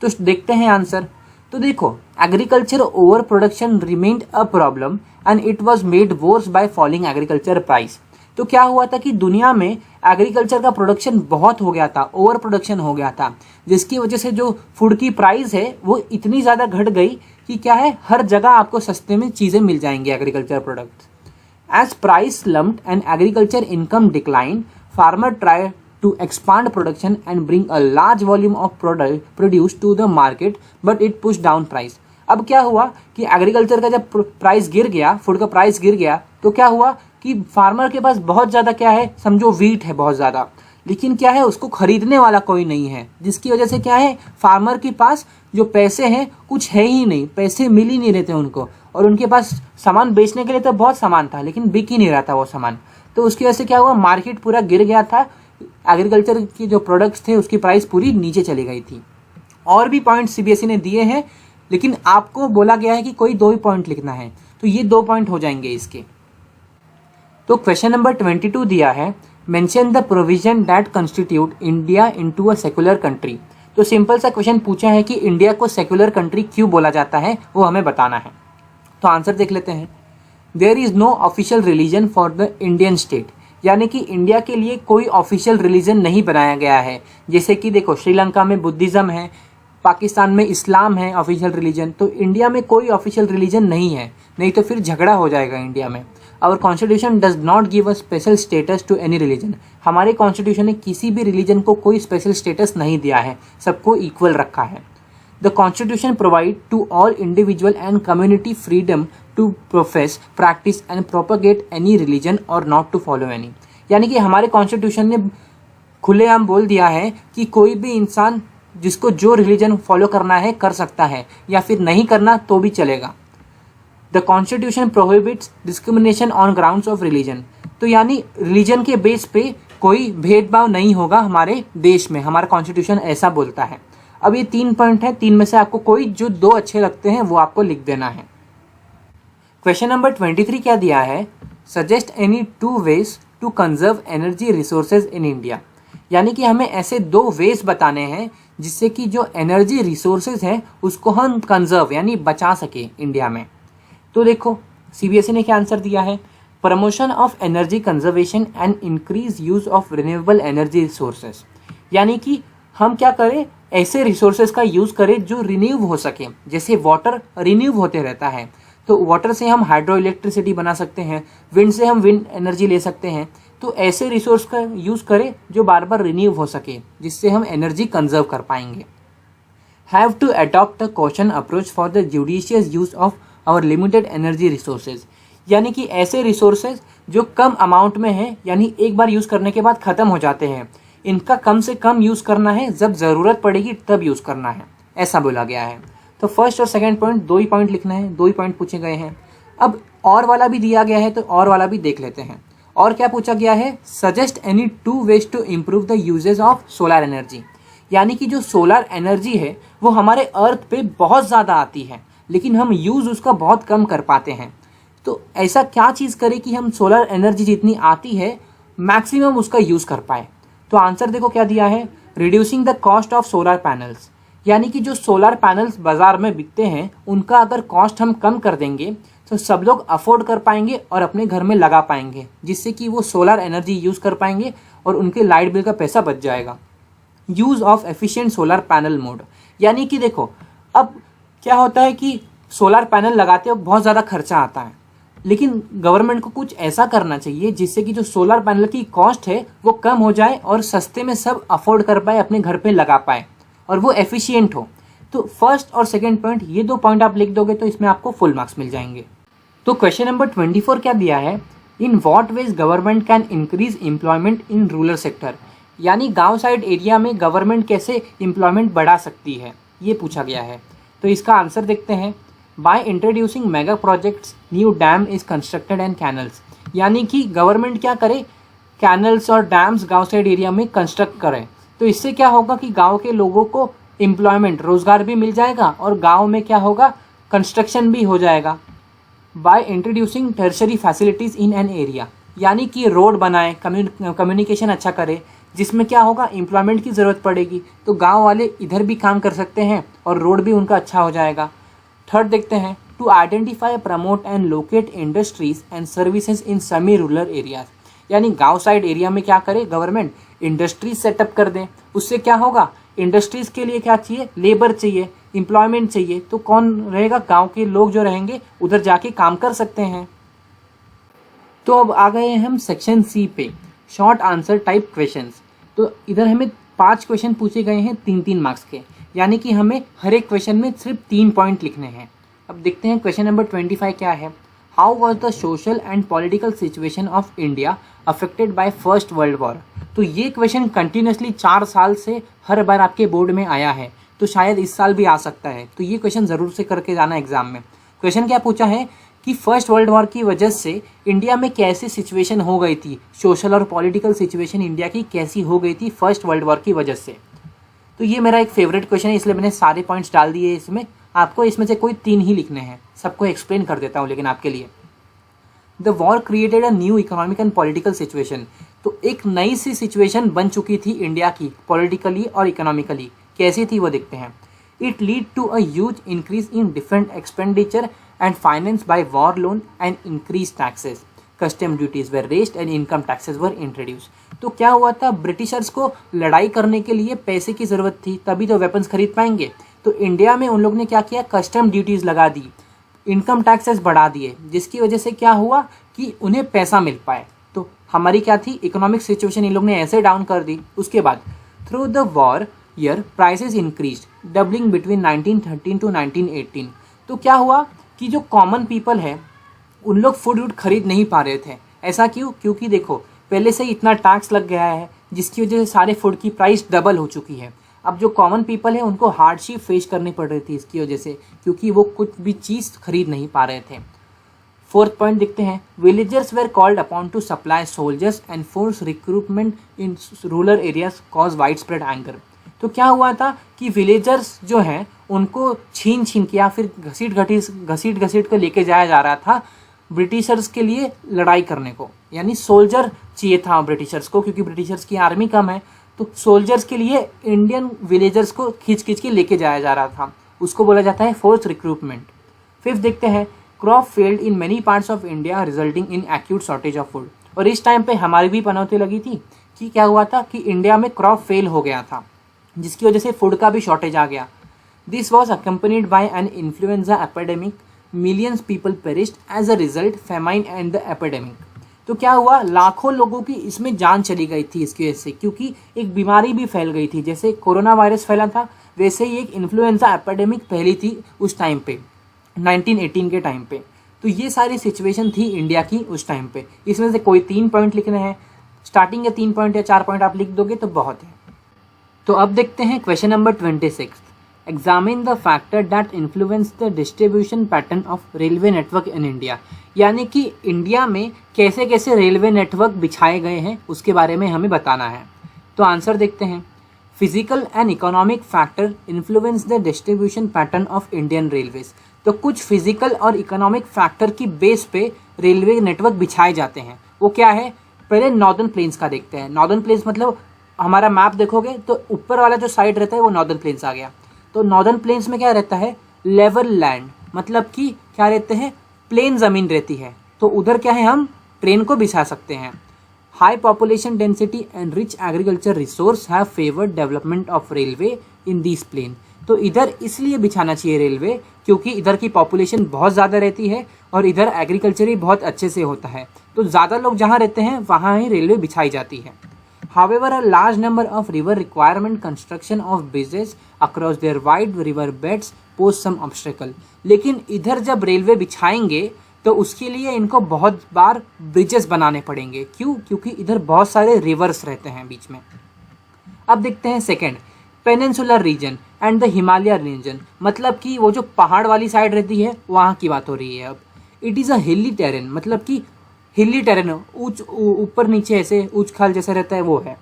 तो देखते हैं आंसर। तो देखो, agriculture over production remained a problem and it was made worse by falling agriculture price. तो क्या हुआ था कि दुनिया में एग्रीकल्चर का प्रोडक्शन बहुत हो गया था, ओवर प्रोडक्शन हो गया था, जिसकी वजह से जो फूड की प्राइस है वो इतनी ज़्यादा घट गई कि क्या है, हर जगह आपको सस्ते में चीज़ें मिल जाएंगी agriculture products. As price slumped and agriculture income decline, farmer try to expand production and bring a large volume of produce to the market, but it pushed down price। अब क्या हुआ कि एग्रीकल्चर का जब प्राइस गिर गया, food का price गिर गया, तो क्या हुआ कि फार्मर के पास बहुत ज़्यादा क्या है, समझो वीट है बहुत ज़्यादा, लेकिन क्या है उसको खरीदने वाला कोई नहीं है, जिसकी वजह से क्या है, फार्मर के पास जो पैसे हैं कुछ है ही नहीं, पैसे मिल ही नहीं रहते उनको, और उनके पास सामान बेचने के लिए तो बहुत सामान था लेकिन बिक ही नहीं रहा था वो सामान। तो उसकी वजह से क्या हुआ, मार्केट पूरा गिर गया था, एग्रीकल्चर की जो प्रोडक्ट्स थे उसकी प्राइस पूरी नीचे चली गई थी। और भी पॉइंट CBSE ने दिए हैं, लेकिन आपको बोला गया है कि कोई 2 ही पॉइंट लिखना है, तो ये 2 पॉइंट हो जाएंगे इसके। तो क्वेश्चन नंबर 22 दिया है, mention the provision that constitute India into a secular country. तो सिंपल सा क्वेश्चन पूछा है कि इंडिया को सेक्युलर कंट्री क्यों बोला जाता है, वो हमें बताना है। तो आंसर देख लेते हैं। There is no official religion for the Indian state, यानी कि इंडिया के लिए कोई ऑफिशियल रिलीजन नहीं बनाया गया है। जैसे कि देखो, श्रीलंका में बुद्धिज़्म है, पाकिस्तान में इस्लाम है ऑफिशियल रिलीजन, तो इंडिया में कोई ऑफिशियल रिलीजन नहीं है, नहीं तो फिर झगड़ा हो जाएगा इंडिया में। Our constitution does not give a special status to any religion. हमारे कॉन्स्टिट्यूशन ने किसी भी रिलीजन को कोई स्पेशल स्टेटस नहीं दिया है, सबको इक्वल रखा है। The constitution provide to all individual and community freedom to profess, practice and propagate any religion और नॉट टू फॉलो एनी। यानी कि हमारे कॉन्स्टिट्यूशन ने खुलेआम बोल दिया है कि कोई भी इंसान जिसको जो रिलीजन फॉलो करना है कर सकता है, या फिर नहीं करना तो भी चलेगा। The constitution prohibits discrimination on grounds of religion. तो यानी रिलीजन के बेस पे कोई भेदभाव नहीं होगा हमारे देश में, हमारा कॉन्स्टिट्यूशन ऐसा बोलता है। अब ये 3 पॉइंट है, 3 में से आपको कोई जो 2 अच्छे लगते हैं वो आपको लिख देना है। क्वेश्चन नंबर 23 क्या दिया है, suggest any 2 ways to conserve energy resources in India. यानी कि हमें ऐसे 2 वेज बताने हैं जिससे कि जो एनर्जी रिसोर्सेज हैं उसको हम कंजर्व यानी बचा सके इंडिया में। तो देखो सीबीएसई ने क्या आंसर दिया है, promotion of energy conservation and increase use of renewable energy resources. यानी कि हम क्या करें, ऐसे रिसोर्सेज का यूज करें जो रिन्यू हो सके। जैसे वाटर रिन्यू होते रहता है, तो वाटर से हम हाइड्रो इलेक्ट्रिसिटी बना सकते हैं, विंड से हम विंड एनर्जी ले सकते हैं। तो ऐसे रिसोर्स का यूज करें जो बार बार रिन्यू हो सके, जिससे हम एनर्जी कंजर्व कर पाएंगे। Have to adopt a caution approach for the judicious use of our limited energy resources. यानी कि ऐसे रिसोर्सेज जो कम अमाउंट में है, यानी एक बार यूज करने के बाद खत्म हो जाते हैं, इनका कम से कम यूज करना है, जब जरूरत पड़ेगी तब यूज करना है, ऐसा बोला गया है। तो फर्स्ट और सेकंड पॉइंट, 2 ही पॉइंट लिखना है, 2 ही पॉइंट पूछे गए हैं। अब और वाला भी दिया गया है, तो और वाला भी देख लेते हैं। और क्या पूछा गया है, suggest any 2 ways to improve the usages of solar energy. यानी कि जो सोलर एनर्जी है वो हमारे अर्थ पे बहुत ज़्यादा आती है, लेकिन हम यूज़ उसका बहुत कम कर पाते हैं। तो ऐसा क्या चीज़ करें कि हम सोलर एनर्जी जितनी आती है मैक्सिमम उसका यूज़ कर पाए। तो आंसर देखो क्या दिया है, reducing the cost of solar panels. यानी कि जो सोलर पैनल्स बाजार में बिकते हैं उनका अगर कॉस्ट हम कम कर देंगे तो सब लोग अफोर्ड कर पाएंगे और अपने घर में लगा पाएंगे, जिससे कि वो सोलर एनर्जी यूज़ कर पाएंगे और उनके लाइट बिल का पैसा बच जाएगा। Use of efficient solar panel mode. यानी कि देखो अब क्या होता है कि सोलर पैनल लगाते वक्त बहुत ज़्यादा खर्चा आता है, लेकिन गवर्नमेंट को कुछ ऐसा करना चाहिए जिससे कि जो सोलर पैनल की कॉस्ट है वो कम हो जाए और सस्ते में सब अफोर्ड कर पाए, अपने घर पे लगा पाए और वो एफिशिएंट हो। तो फर्स्ट और सेकंड पॉइंट, ये 2 पॉइंट आप लिख दोगे तो इसमें आपको फुल मार्क्स मिल जाएंगे। तो क्वेश्चन नंबर 24 क्या दिया है, in what ways government can increase employment in rural sector. यानी गांव साइड एरिया में गवर्नमेंट कैसे एम्प्लॉयमेंट बढ़ा सकती है, ये पूछा गया है। तो इसका आंसर देखते हैं, by introducing mega projects new dam is constructed and canals. यानी कि गवर्नमेंट क्या करे, कैनल्स और डैम्स गांव साइड एरिया में कंस्ट्रक्ट करें। तो इससे क्या होगा कि गांव के लोगों को एम्प्लॉयमेंट, रोजगार भी मिल जाएगा और गांव में क्या होगा, कंस्ट्रक्शन भी हो जाएगा। By introducing tertiary facilities in an area. यानी कि रोड बनाए, कम्युनिकेशन अच्छा करे, जिसमें क्या होगा, एम्प्लॉयमेंट की ज़रूरत पड़ेगी तो गांव वाले इधर भी काम कर सकते हैं और रोड भी उनका अच्छा हो जाएगा। थर्ड देखते हैं, to identify, promote and locate industries and services in semi rural areas. यानी गांव साइड एरिया में क्या करे गवर्नमेंट, इंडस्ट्रीज सेटअप कर दें। उससे क्या होगा, इंडस्ट्रीज के लिए क्या चाहिए, लेबर चाहिए, एम्प्लॉयमेंट चाहिए, तो कौन रहेगा, गांव के लोग जो रहेंगे उधर जाके काम कर सकते हैं। तो अब आ गए हम सेक्शन सी पे, शॉर्ट आंसर टाइप क्वेश्चंस। तो इधर हमें 5 क्वेश्चन पूछे गए हैं 3-3 मार्क्स के, यानी कि हमें हर एक क्वेश्चन में सिर्फ 3 पॉइंट लिखने हैं। अब देखते हैं क्वेश्चन नंबर 25 क्या है, how was the social and political situation of India affected by first world war. तो ये क्वेश्चन कंटिन्यूसली 4 साल से हर बार आपके बोर्ड में आया है, तो शायद इस साल भी आ सकता है। तो ये क्वेश्चन ज़रूर से करके जाना एग्जाम में। क्वेश्चन क्या पूछा है कि फर्स्ट वर्ल्ड वॉर की वजह से इंडिया में कैसी सिचुएशन हो गई थी, सोशल और पॉलिटिकल सिचुएशन इंडिया की कैसी हो गई थी फर्स्ट वर्ल्ड वॉर की वजह से। तो ये मेरा एक फेवरेट क्वेश्चन है, इसलिए मैंने सारे पॉइंट्स डाल दिए इसमें। आपको इसमें से कोई 3 ही लिखने हैं, सबको एक्सप्लेन कर देता हूँ लेकिन आपके लिए। The war created a new economic and political situation. तो एक नई सी सिचुएशन बन चुकी थी इंडिया की, पॉलिटिकली और इकोनॉमिकली। कैसी थी वो देखते हैं। It lead to a huge increase in different expenditure and finance by war loan and increase taxes, custom duties were raised and income taxes were introduce. तो क्या हुआ था, ब्रिटिशर्स को लड़ाई करने के लिए पैसे की ज़रूरत थी, तभी तो वेपन्स खरीद पाएंगे। तो इंडिया में उन लोग ने क्या किया, कस्टम ड्यूटीज़ लगा दी, इनकम टैक्सेस बढ़ा दिए, जिसकी वजह से क्या हुआ कि उन्हें पैसा मिल पाए। तो हमारी क्या थी, इकोनॉमिक सिचुएशन इन लोग ने ऐसे डाउन कर दी। उसके बाद through the war year prices increase, doubling between 1913 to 1918। तो क्या हुआ कि जो कॉमन पीपल है उन लोग फूड खरीद नहीं पा रहे थे। ऐसा क्यों, क्योंकि देखो पहले से ही इतना टैक्स लग गया है, जिसकी वजह से सारे फूड की प्राइस डबल हो चुकी है। अब जो कॉमन पीपल है उनको हार्डशिप फेस करनी पड़ रही थी इसकी वजह से, क्योंकि वो कुछ भी चीज़ खरीद नहीं पा रहे थे। फोर्थ पॉइंट देखते हैं, villagers where called upon two supply soldiers and force recruitment in rural areas cause wide spread anger. तो क्या हुआ था कि विलेजर्स जो हैं उनको छीन के या फिर घसीट कर लेके जाया जा रहा था ब्रिटिशर्स के लिए लड़ाई करने को। यानी सोल्जर चाहिए था ब्रिटिशर्स को, क्योंकि ब्रिटिशर्स की आर्मी कम है, तो सोल्जर्स के लिए इंडियन विलेजर्स को खींच के लेके जाया जा रहा था। उसको बोला जाता है फोर्स रिक्रूटमेंट। फिफ्थ देखते हैं, crop failed in many parts of India resulting in acute shortage of food. और इस टाइम पे हमारी भी पनौती लगी थी कि क्या हुआ था कि इंडिया में क्रॉप फेल हो गया था, जिसकी वजह से फूड का भी शॉर्टेज आ गया। This was accompanied by an influenza epidemic, millions people perished as a result famine and the epidemic. तो क्या हुआ, लाखों लोगों की इसमें जान चली गई थी इसकी वजह से, क्योंकि एक बीमारी भी फैल गई थी। जैसे कोरोना वायरस फैला था वैसे ही एक इन्फ्लुएंजा एपिडेमिक फैली थी उस टाइम पे, 1918 के टाइम पे। तो ये सारी सिचुएशन थी इंडिया की उस टाइम पे। इसमें से कोई 3 पॉइंट लिखने हैं, स्टार्टिंग के 3 पॉइंट या 4 पॉइंट आप लिख दोगे तो बहुत है। तो अब देखते हैं question number 26। Examine the factor that influence the distribution pattern of railway network in India. यानी कि इंडिया में कैसे कैसे रेलवे नेटवर्क बिछाए गए हैं उसके बारे में हमें बताना है। तो आंसर देखते हैं। Physical and economic factor influence the distribution pattern of Indian railways. तो कुछ फिजिकल और इकोनॉमिक फैक्टर की बेस पे रेलवे नेटवर्क बिछाए जाते हैं। वो क्या है, पहले नॉर्दर्न प्लेन्स का देखते हैं। नॉर्दर्न प्लेन्स मतलब हमारा मैप देखोगे तो ऊपर वाला जो साइड रहता है वो नॉर्दर्न प्लेन्स आ गया। तो नॉर्दर्न प्लेन्स में क्या रहता है, लेवल लैंड, मतलब कि क्या रहते हैं, प्लेन ज़मीन रहती है। तो उधर क्या है, हम ट्रेन को बिछा सकते हैं। High population density and rich agriculture resource have favoured development of railway in this plain. तो इधर इसलिए बिछाना चाहिए रेलवे क्योंकि इधर की पॉपुलेशन बहुत ज़्यादा रहती है और इधर एग्रीकल्चर ही बहुत अच्छे से होता है। तो ज़्यादा लोग जहाँ रहते हैं वहाँ ही रेलवे बिछाई जाती है। However, a large number of river requirement construction of bridges across their wide river beds pose some obstacle। लेकिन इधर जब रेलवे बिछाएंगे तो उसके लिए इनको बहुत बार ब्रिजेस बनाने पड़ेंगे। क्यों? क्योंकि इधर बहुत सारे रिवर्स रहते हैं बीच में। अब देखते हैं second, peninsular region and the Himalaya region. मतलब कि वो जो पहाड़ वाली साइड रहती है वहाँ की बात हो रही है। अब इट इज़ अ हिली टेरेन, मतलब कि हिली टेरेन, ऊपर नीचे ऐसे ऊंच खाल जैसा रहता है वो है।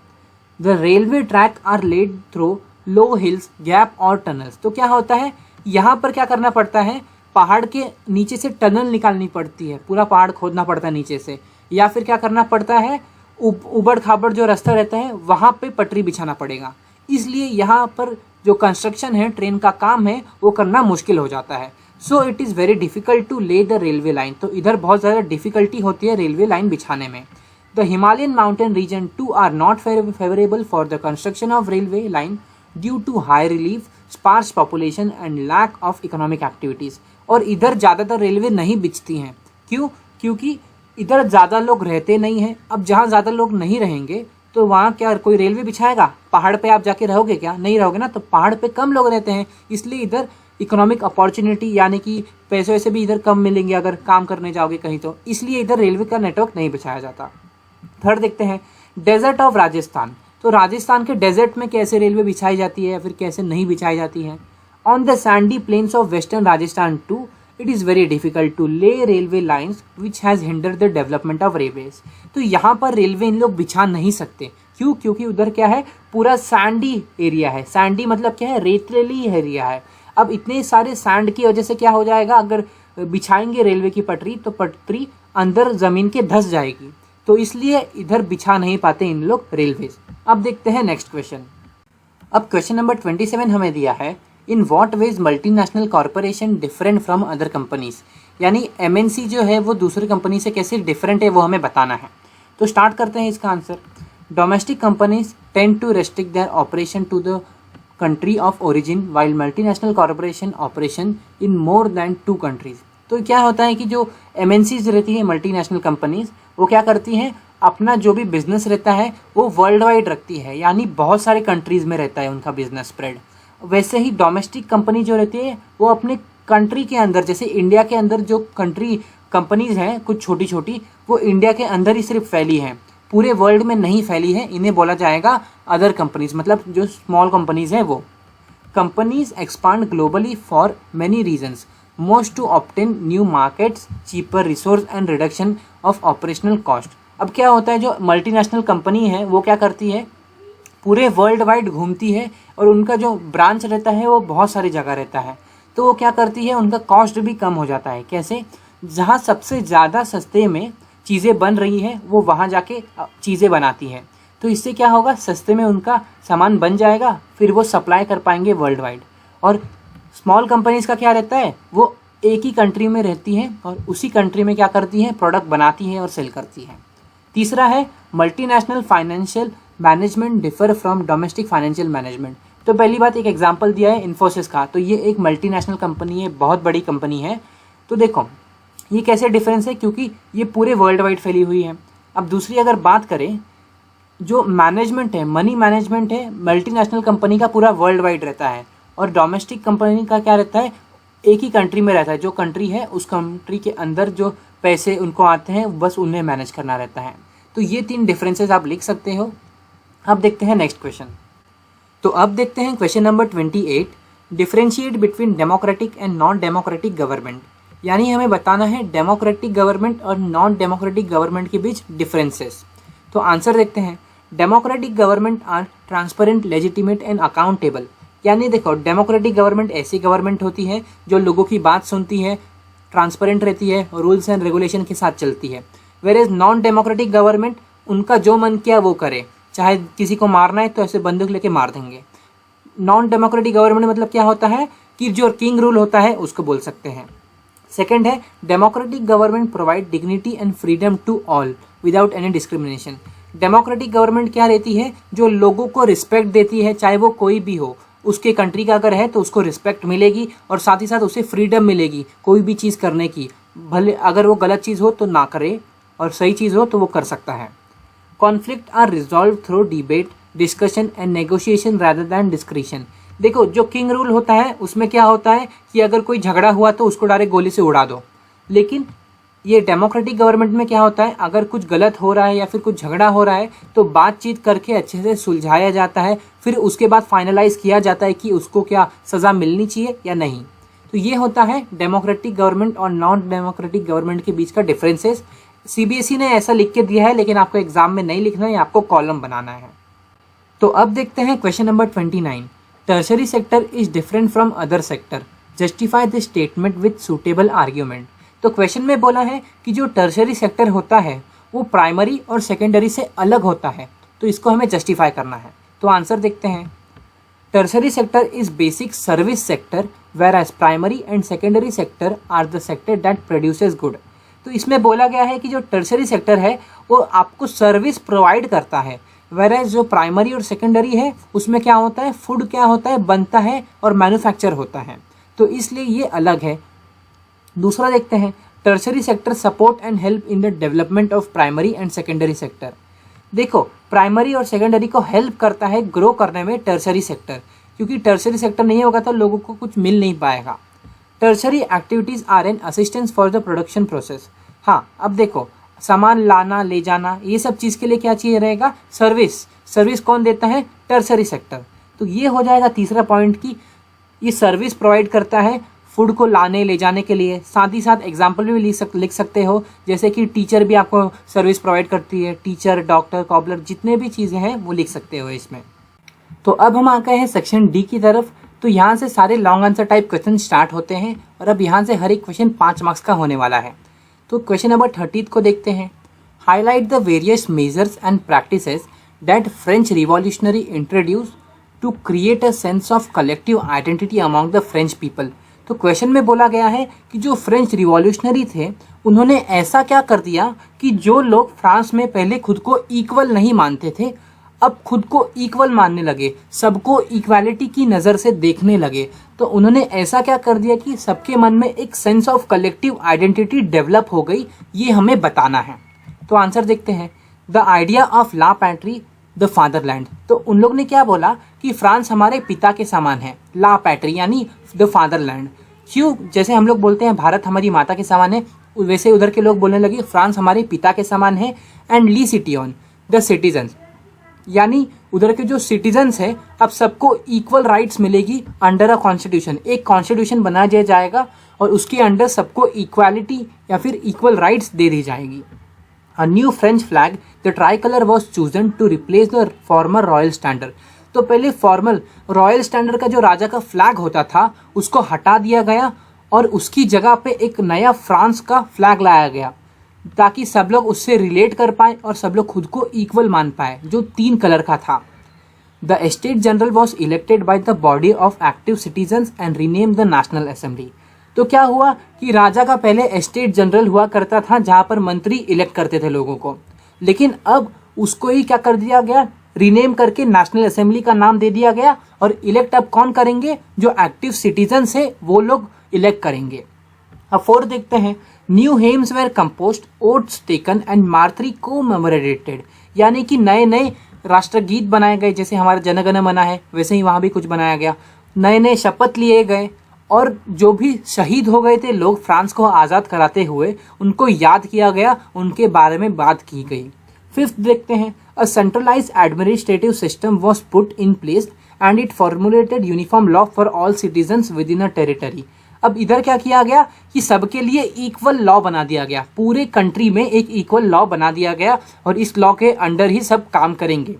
The railway track are laid through low hills, gap और टनल्स। तो क्या होता है, यहाँ पर क्या करना पड़ता है, पहाड़ के नीचे से टनल निकालनी पड़ती है, पूरा पहाड़ खोदना पड़ता है नीचे से, या फिर क्या करना पड़ता है, उबड़ खाबड़ जो रास्ता रहता है वहाँ पे पटरी बिछाना पड़ेगा। इसलिए यहाँ पर जो कंस्ट्रक्शन है, ट्रेन का काम है, वो करना मुश्किल हो जाता है। So it is very difficult to lay the railway line. तो इधर बहुत ज़्यादा डिफिकल्टी होती है रेलवे लाइन बिछाने में। The Himalayan mountain region too are not favourable for the construction of railway line due to high relief, sparse population and lack of economic activities. और इधर ज़्यादातर रेलवे नहीं बिछती हैं। क्यों? क्योंकि इधर ज़्यादा लोग रहते नहीं हैं। अब जहाँ ज़्यादा लोग नहीं रहेंगे तो वहाँ क्या कोई रेलवे बिछाएगा? पहाड़ पे आप जाके रहोगे क्या? नहीं रहोगे ना। तो पहाड़ पे कम लोग रहते हैं, इसलिए इधर इकोनॉमिक अपॉर्चुनिटी यानी कि पैसे वैसे भी इधर कम मिलेंगे अगर काम करने जाओगे कहीं, तो इसलिए इधर रेलवे का नेटवर्क नहीं बिछाया जाता। थर्ड देखते हैं, डेजर्ट ऑफ राजस्थान। तो राजस्थान के डेजर्ट में कैसे रेलवे बिछाई जाती है या फिर कैसे नहीं बिछाई जाती है। On the sandy plains of western Rajasthan to it is very difficult to lay railway lines which has hinder the development of railways. तो यहाँ पर रेलवे इन लोग बिछा नहीं सकते। क्यों? क्योंकि उधर क्या है, पूरा सैंडी एरिया है। सैंडी मतलब क्या है, रेतली एरिया है। अब इतने सारे सैंड की वजह से क्या हो जाएगा, अगर बिछाएंगे रेलवे की पटरी तो पटरी अंदर ज़मीन के धंस जाएगी। तो इसलिए इधर बिछा नहीं पाते इन लोग रेलवेज। अब देखते हैं नेक्स्ट क्वेश्चन। अब क्वेश्चन नंबर 27 हमें दिया है, in what veg multinational corporation different from other companies. यानी एमएनसी जो है वो दूसरी कंपनी से कैसे डिफरेंट है वो हमें बताना है। तो स्टार्ट करते हैं इसका answer. Domestic companies tend to restrict their operation to the country of origin while multinational corporation operation in more than 2 countries. तो क्या होता है कि जो एमएनसीज रहती है, मल्टीनेशनल कंपनीज, वो क्या करती हैं, अपना जो भी बिजनेस रहता है वो वर्ल्ड वाइड रखती है, यानी बहुत सारे कंट्रीज में रहता है उनका बिजनेस स्प्रेड। वैसे ही डोमेस्टिक कंपनी जो रहती है वो अपने कंट्री के अंदर, जैसे इंडिया के अंदर जो कंट्री कंपनीज हैं कुछ छोटी छोटी, वो इंडिया के अंदर ही सिर्फ फैली हैं, पूरे वर्ल्ड में नहीं फैली है। इन्हें बोला जाएगा अदर कंपनीज, मतलब जो स्मॉल कंपनीज हैं वो। Companies expand globally for many reasons, most to obtain new markets, cheaper resource and reduction of operational cost. अब क्या होता है, जो मल्टीनेशनल कंपनी है वो क्या करती है, पूरे वर्ल्ड वाइड घूमती है और उनका जो ब्रांच रहता है वो बहुत सारी जगह रहता है। तो वो क्या करती है, उनका कॉस्ट भी कम हो जाता है। कैसे? जहाँ सबसे ज़्यादा सस्ते में चीज़ें बन रही हैं वो वहाँ जाके चीज़ें बनाती है। तो इससे क्या होगा, सस्ते में उनका सामान बन जाएगा, फिर वो सप्लाई कर पाएंगे वर्ल्ड वाइड। और स्मॉल कंपनीज़ का क्या रहता है, वो एक ही कंट्री में रहती हैं और उसी कंट्री में क्या करती हैं, प्रोडक्ट बनाती हैं और सेल करती हैं। तीसरा है multinational financial management differ from domestic financial management. तो पहली बात एक एग्जांपल दिया है इन्फोसिस का, तो ये एक मल्टीनेशनल कंपनी है, बहुत बड़ी कंपनी है। तो देखो ये कैसे डिफरेंस है, क्योंकि ये पूरे वर्ल्ड वाइड फैली हुई है। अब दूसरी अगर बात करें, जो मैनेजमेंट है, मनी मैनेजमेंट है, मल्टीनेशनल कंपनी का पूरा वर्ल्ड वाइड रहता है और डोमेस्टिक कंपनी का क्या रहता है, एक ही कंट्री में रहता है। जो कंट्री है उस कंट्री के अंदर जो पैसे उनको आते हैं बस उन्हें मैनेज करना रहता है। तो ये 3 डिफरेंसेस आप लिख सकते हो। अब देखते हैं नेक्स्ट क्वेश्चन। तो अब देखते हैं question number 28, differentiate between democratic and non democratic government. यानी हमें बताना है डेमोक्रेटिक गवर्नमेंट और नॉन डेमोक्रेटिक गवर्नमेंट के बीच डिफरेंसेस। तो आंसर देखते हैं। Democratic government are transparent, legitimate and accountable. यानी देखो डेमोक्रेटिक गवर्नमेंट ऐसी गवर्नमेंट होती है जो लोगों की बात सुनती है, ट्रांसपेरेंट रहती है, रूल्स एंड रेगुलेशन के साथ चलती है। वेयर नॉन डेमोक्रेटिक गवर्नमेंट उनका जो मन किया वो करे, चाहे किसी को मारना है तो ऐसे बंदूक लेके मार देंगे। नॉन डेमोक्रेटिक गवर्नमेंट मतलब क्या होता है कि जो किंग रूल होता है उसको बोल सकते हैं। सेकंड है democratic government provide dignity and freedom to all without any discrimination. Democratic government क्या रहती है, जो लोगों को रिस्पेक्ट देती है, चाहे वो कोई भी हो, उसके कंट्री का अगर है तो उसको रिस्पेक्ट मिलेगी और साथ ही साथ उसे फ्रीडम मिलेगी कोई भी चीज़ करने की, भले अगर वो गलत चीज़ हो तो ना करे और सही चीज़ हो तो वो कर सकता है। Conflict are resolve through debate, discussion and negotiation rather than discretion. देखो जो किंग रूल होता है उसमें क्या होता है कि अगर कोई झगड़ा हुआ तो उसको डायरेक्ट गोली से उड़ा दो, लेकिन ये डेमोक्रेटिक गवर्नमेंट में क्या होता है, अगर कुछ गलत हो रहा है या फिर कुछ झगड़ा हो रहा है तो बातचीत करके अच्छे से सुलझाया जाता है, फिर उसके बाद फाइनलाइज किया जाता है कि उसको क्या सज़ा मिलनी चाहिए या नहीं। तो ये होता है डेमोक्रेटिक गवर्नमेंट और नॉन डेमोक्रेटिक गवर्नमेंट के बीच का डिफरेंसेस। सीबीएसई ने ऐसा लिख के दिया है, लेकिन आपको एग्जाम में नहीं लिखना है, आपको कॉलम बनाना है। तो अब देखते हैं question number 29, tertiary sector is different from other sector, justify this statement with suitable argument. तो क्वेश्चन में बोला है कि जो टर्शरी सेक्टर होता है वो प्राइमरी और सेकेंडरी से अलग होता है, तो इसको हमें जस्टिफाई करना है। तो आंसर देखते हैं। Tertiary sector is basic service sector whereas primary and secondary sector are the sector that produces good. तो इसमें बोला गया है कि जो टर्शरी सेक्टर है वो आपको सर्विस प्रोवाइड करता है, वेयर एज जो प्राइमरी और सेकेंडरी है उसमें क्या होता है, फूड क्या होता है, बनता है और मैन्युफैक्चर होता है, तो इसलिए ये अलग है। दूसरा देखते हैं, tertiary sector support and help in the development of primary and secondary sector. देखो प्राइमरी और सेकेंडरी को हेल्प करता है ग्रो करने में टर्शरी सेक्टर, क्योंकि टर्शरी सेक्टर नहीं होगा तो लोगों को कुछ मिल नहीं पाएगा। Tertiary activities are an assistance for the production process. हाँ अब देखो सामान लाना ले जाना ये सब चीज़ के लिए क्या चाहिए रहेगा, सर्विस कौन देता है, टर्शरी सेक्टर। तो ये हो जाएगा तीसरा पॉइंट कि ये सर्विस प्रोवाइड करता है फूड को लाने ले जाने के लिए। साथ ही साथ एग्जाम्पल भी लिख सकते हो, जैसे कि टीचर भी आपको सर्विस प्रोवाइड करती है, टीचर, डॉक्टर, कॉबलर, जितने भी चीज़ें हैं वो लिख सकते हो इसमें। तो अब हम आ गए हैं सेक्शन डी की तरफ। तो यहाँ से सारे long answer type question start होते हैं और अब यहाँ से हर एक क्वेश्चन 5 मार्क्स का होने वाला है। तो क्वेश्चन नंबर 30 को देखते हैं। Highlight the various measures and practices that French revolutionary introduce to create a sense of collective identity among the French people. तो क्वेश्चन में बोला गया है कि जो फ्रेंच रिवॉल्यूशनरी थे उन्होंने ऐसा क्या कर दिया कि जो लोग फ्रांस में पहले खुद को इक्वल नहीं मानते थे अब खुद को इक्वल मानने लगे, सबको इक्वालिटी की नज़र से देखने लगे। तो उन्होंने ऐसा क्या कर दिया कि सबके मन में एक sense of collective identity develop हो गई, ये हमें बताना है। तो आंसर देखते हैं। The idea of la patrie the fatherland. तो उन लोग ने क्या बोला कि फ्रांस हमारे पिता के समान है, ला पैट्री यानी द फादरलैंड। क्यों, जैसे हम लोग बोलते हैं भारत हमारी माता के समान है, वैसे उधर के लोग बोलने लगे फ्रांस हमारे पिता के समान है। एंड ली सिटियन द सिटीजन्स, यानी उधर के जो सिटीजन्स हैं अब सबको इक्वल राइट्स मिलेगी अंडर अ कॉन्स्टिट्यूशन। एक कॉन्स्टिट्यूशन बनाया दिया जाएगा और उसके अंडर सबको इक्वालिटी या फिर इक्वल राइट्स दे दी जाएगी। A new French flag the tricolour was chosen to replace the former royal standard. तो पहले फॉर्मल रॉयल स्टैंडर्ड का जो राजा का फ्लैग होता था उसको हटा दिया गया और उसकी जगह पे एक नया फ्रांस का फ्लैग लाया गया ताकि सब लोग उससे रिलेट कर पाए और सब लोग खुद को इक्वल मान पाए, जो 3 कलर का था। The state general was elected by the body of active citizens and rename the national assembly. तो क्या हुआ कि राजा का पहले एस्टेट जनरल हुआ करता था जहाँ पर मंत्री इलेक्ट करते थे लोगों को, लेकिन अब उसको ही क्या कर दिया गया, रीनेम करके नेशनल असेंबली का नाम दे दिया गया और इलेक्ट अब कौन करेंगे, जो एक्टिव सिटीजन्स है वो लोग इलेक्ट करेंगे। अब 4 देखते हैं, new hymns were composed, oaths taken and martyrs commemorated, यानी कि नए नए राष्ट्रगीत बनाए गए, जैसे हमारा जनगण मन है वैसे ही वहाँ भी कुछ बनाया गया, नए नए शपथ लिए गए और जो भी शहीद हो गए थे लोग फ्रांस को आज़ाद कराते हुए उनको याद किया गया, उनके बारे में बात की गई। 5th देखते हैं, a centralised administrative system was put in place and it formulated uniform law for all citizens within a territory. अब इधर क्या किया गया कि सबके लिए इक्वल लॉ बना दिया गया, पूरे कंट्री में एक इक्वल लॉ बना दिया गया और इस लॉ के अंडर ही सब काम करेंगे।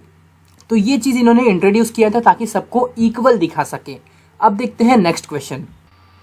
तो ये चीज़ इन्होंने इंट्रोड्यूस किया था ताकि सबको इक्वल दिखा सके। अब देखते हैं नेक्स्ट क्वेश्चन।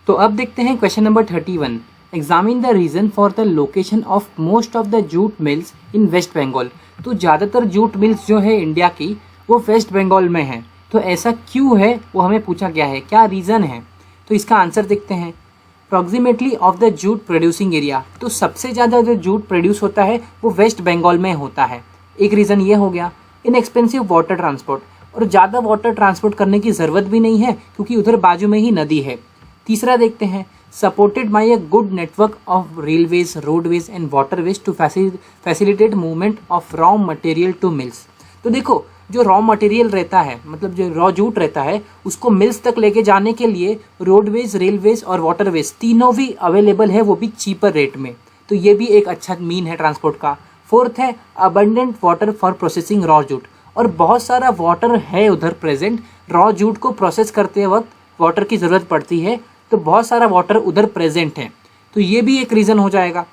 तो अब देखते हैं question number 31, examine the reason for the location of most of the jute mills in West Bengal. तो ज़्यादातर जूट मिल्स जो है इंडिया की वो वेस्ट बंगाल में है, तो ऐसा क्यों है वो हमें पूछा गया है, क्या रीज़न है। तो इसका आंसर देखते हैं, approximately of the jute producing area. तो सबसे ज़्यादा जो जूट प्रोड्यूस होता है वो वेस्ट बंगाल में होता है, एक रीज़न ये हो गया। इनएक्सपेंसिव वाटर ट्रांसपोर्ट, और ज़्यादा वाटर ट्रांसपोर्ट करने की ज़रूरत भी नहीं है क्योंकि उधर बाजू में ही नदी है। तीसरा देखते हैं, supported by a good network of railways, roadways and waterways to facilitate movement of raw material to mills. तो देखो जो रॉ मटेरियल रहता है, मतलब जो रॉ जूट रहता है, उसको मिल्स तक लेके जाने के लिए रोडवेज, रेलवेज और वाटरवेज तीनों भी अवेलेबल है, वो भी चीपर रेट में। तो ये भी एक अच्छा मीन है ट्रांसपोर्ट का। 4th है, abundant water for processing raw jute, और बहुत सारा वाटर है उधर प्रेजेंट, रॉ जूट को प्रोसेस करते वक्त वाटर की ज़रूरत पड़ती है, तो बहुत सारा वाटर उधर प्रेजेंट है, तो ये भी एक रीज़न हो जाएगा।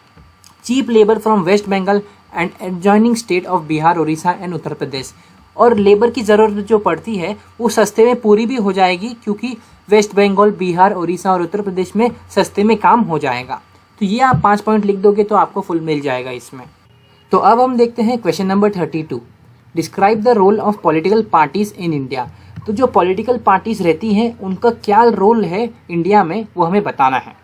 Cheap labour from West Bengal and adjoining state of Bihar, Orissa and Uttar Pradesh, और लेबर की ज़रूरत जो पड़ती है वो सस्ते में पूरी भी हो जाएगी क्योंकि वेस्ट बंगाल, बिहार, उड़ीसा और उत्तर प्रदेश में सस्ते में काम हो जाएगा। तो ये आप 5 पॉइंट लिख दोगे तो आपको फुल मिल जाएगा इसमें। तो अब हम देखते हैं question number 32, describe the role of political parties in India. तो जो पॉलिटिकल पार्टीज रहती हैं उनका क्या रोल है इंडिया में वो हमें बताना है।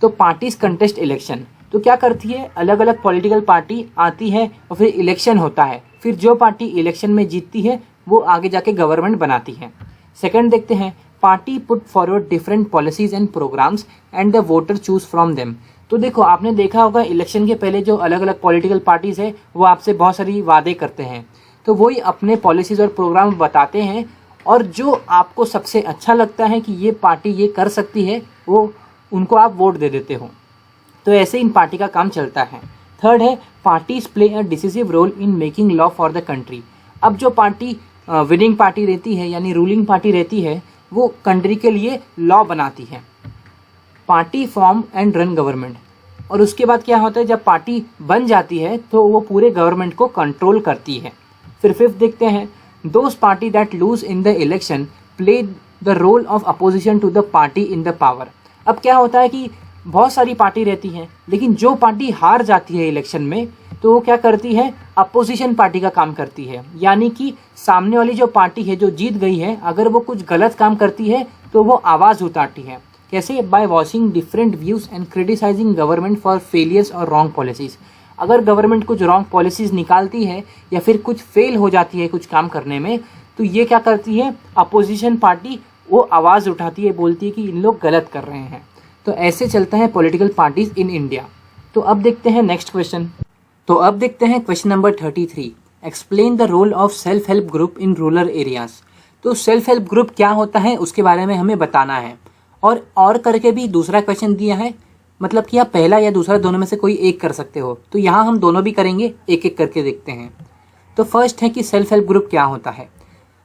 तो पार्टीज कंटेस्ट इलेक्शन, तो क्या करती है, अलग अलग पॉलिटिकल पार्टी आती है और फिर इलेक्शन होता है, फिर जो पार्टी इलेक्शन में जीतती है वो आगे जाके गवर्नमेंट बनाती है। सेकंड देखते हैं, party put forward different policies and programmes and the voter choose from them. तो देखो आपने देखा होगा इलेक्शन के पहले जो अलग अलग पॉलिटिकल पार्टीज है वो आपसे बहुत सारी वादे करते हैं, तो वही अपने पॉलिसीज और प्रोग्राम बताते हैं और जो आपको सबसे अच्छा लगता है कि ये पार्टी ये कर सकती है वो उनको आप वोट दे देते हो। तो ऐसे इन पार्टी का काम चलता है। थर्ड है, parties play a decisive role in making law for the country. अब जो पार्टी विनिंग पार्टी रहती है यानी रूलिंग पार्टी रहती है वो कंट्री के लिए लॉ बनाती है। Party form and run government, और उसके बाद क्या होता है जब पार्टी बन जाती है तो वो पूरे गवर्नमेंट को कंट्रोल करती है। फिर फिफ्थ देखते हैं, those party that lose in the election play the role of opposition to the party in the power. अब क्या होता है कि बहुत सारी पार्टी रहती हैं लेकिन जो पार्टी हार जाती है इलेक्शन में तो वो क्या करती है, अपोजिशन पार्टी का काम करती है, यानी कि सामने वाली जो पार्टी है जो जीत गई है अगर वो कुछ गलत काम करती है तो वो आवाज़ उठाती है। कैसे, by watching different views and criticising government for failures और रॉन्ग पॉलिसीज। अगर गवर्नमेंट कुछ रॉन्ग पॉलिसीज निकालती है या फिर कुछ फेल हो जाती है कुछ काम करने में तो ये क्या करती है, अपोजिशन पार्टी वो आवाज़ उठाती है, बोलती है कि इन लोग गलत कर रहे हैं। तो ऐसे चलता है पॉलिटिकल पार्टीज इन इंडिया। तो अब देखते हैं नेक्स्ट क्वेश्चन। तो अब देखते हैं question number 33, explain the role of self help group in rural areas. तो सेल्फ हेल्प ग्रुप क्या होता है उसके बारे में हमें बताना है, और करके भी दूसरा क्वेश्चन दिया है, मतलब कि आप पहला या दूसरा दोनों में से कोई एक कर सकते हो। तो यहाँ हम दोनों भी करेंगे, एक एक करके देखते हैं। तो फर्स्ट है कि सेल्फ हेल्प ग्रुप क्या होता है।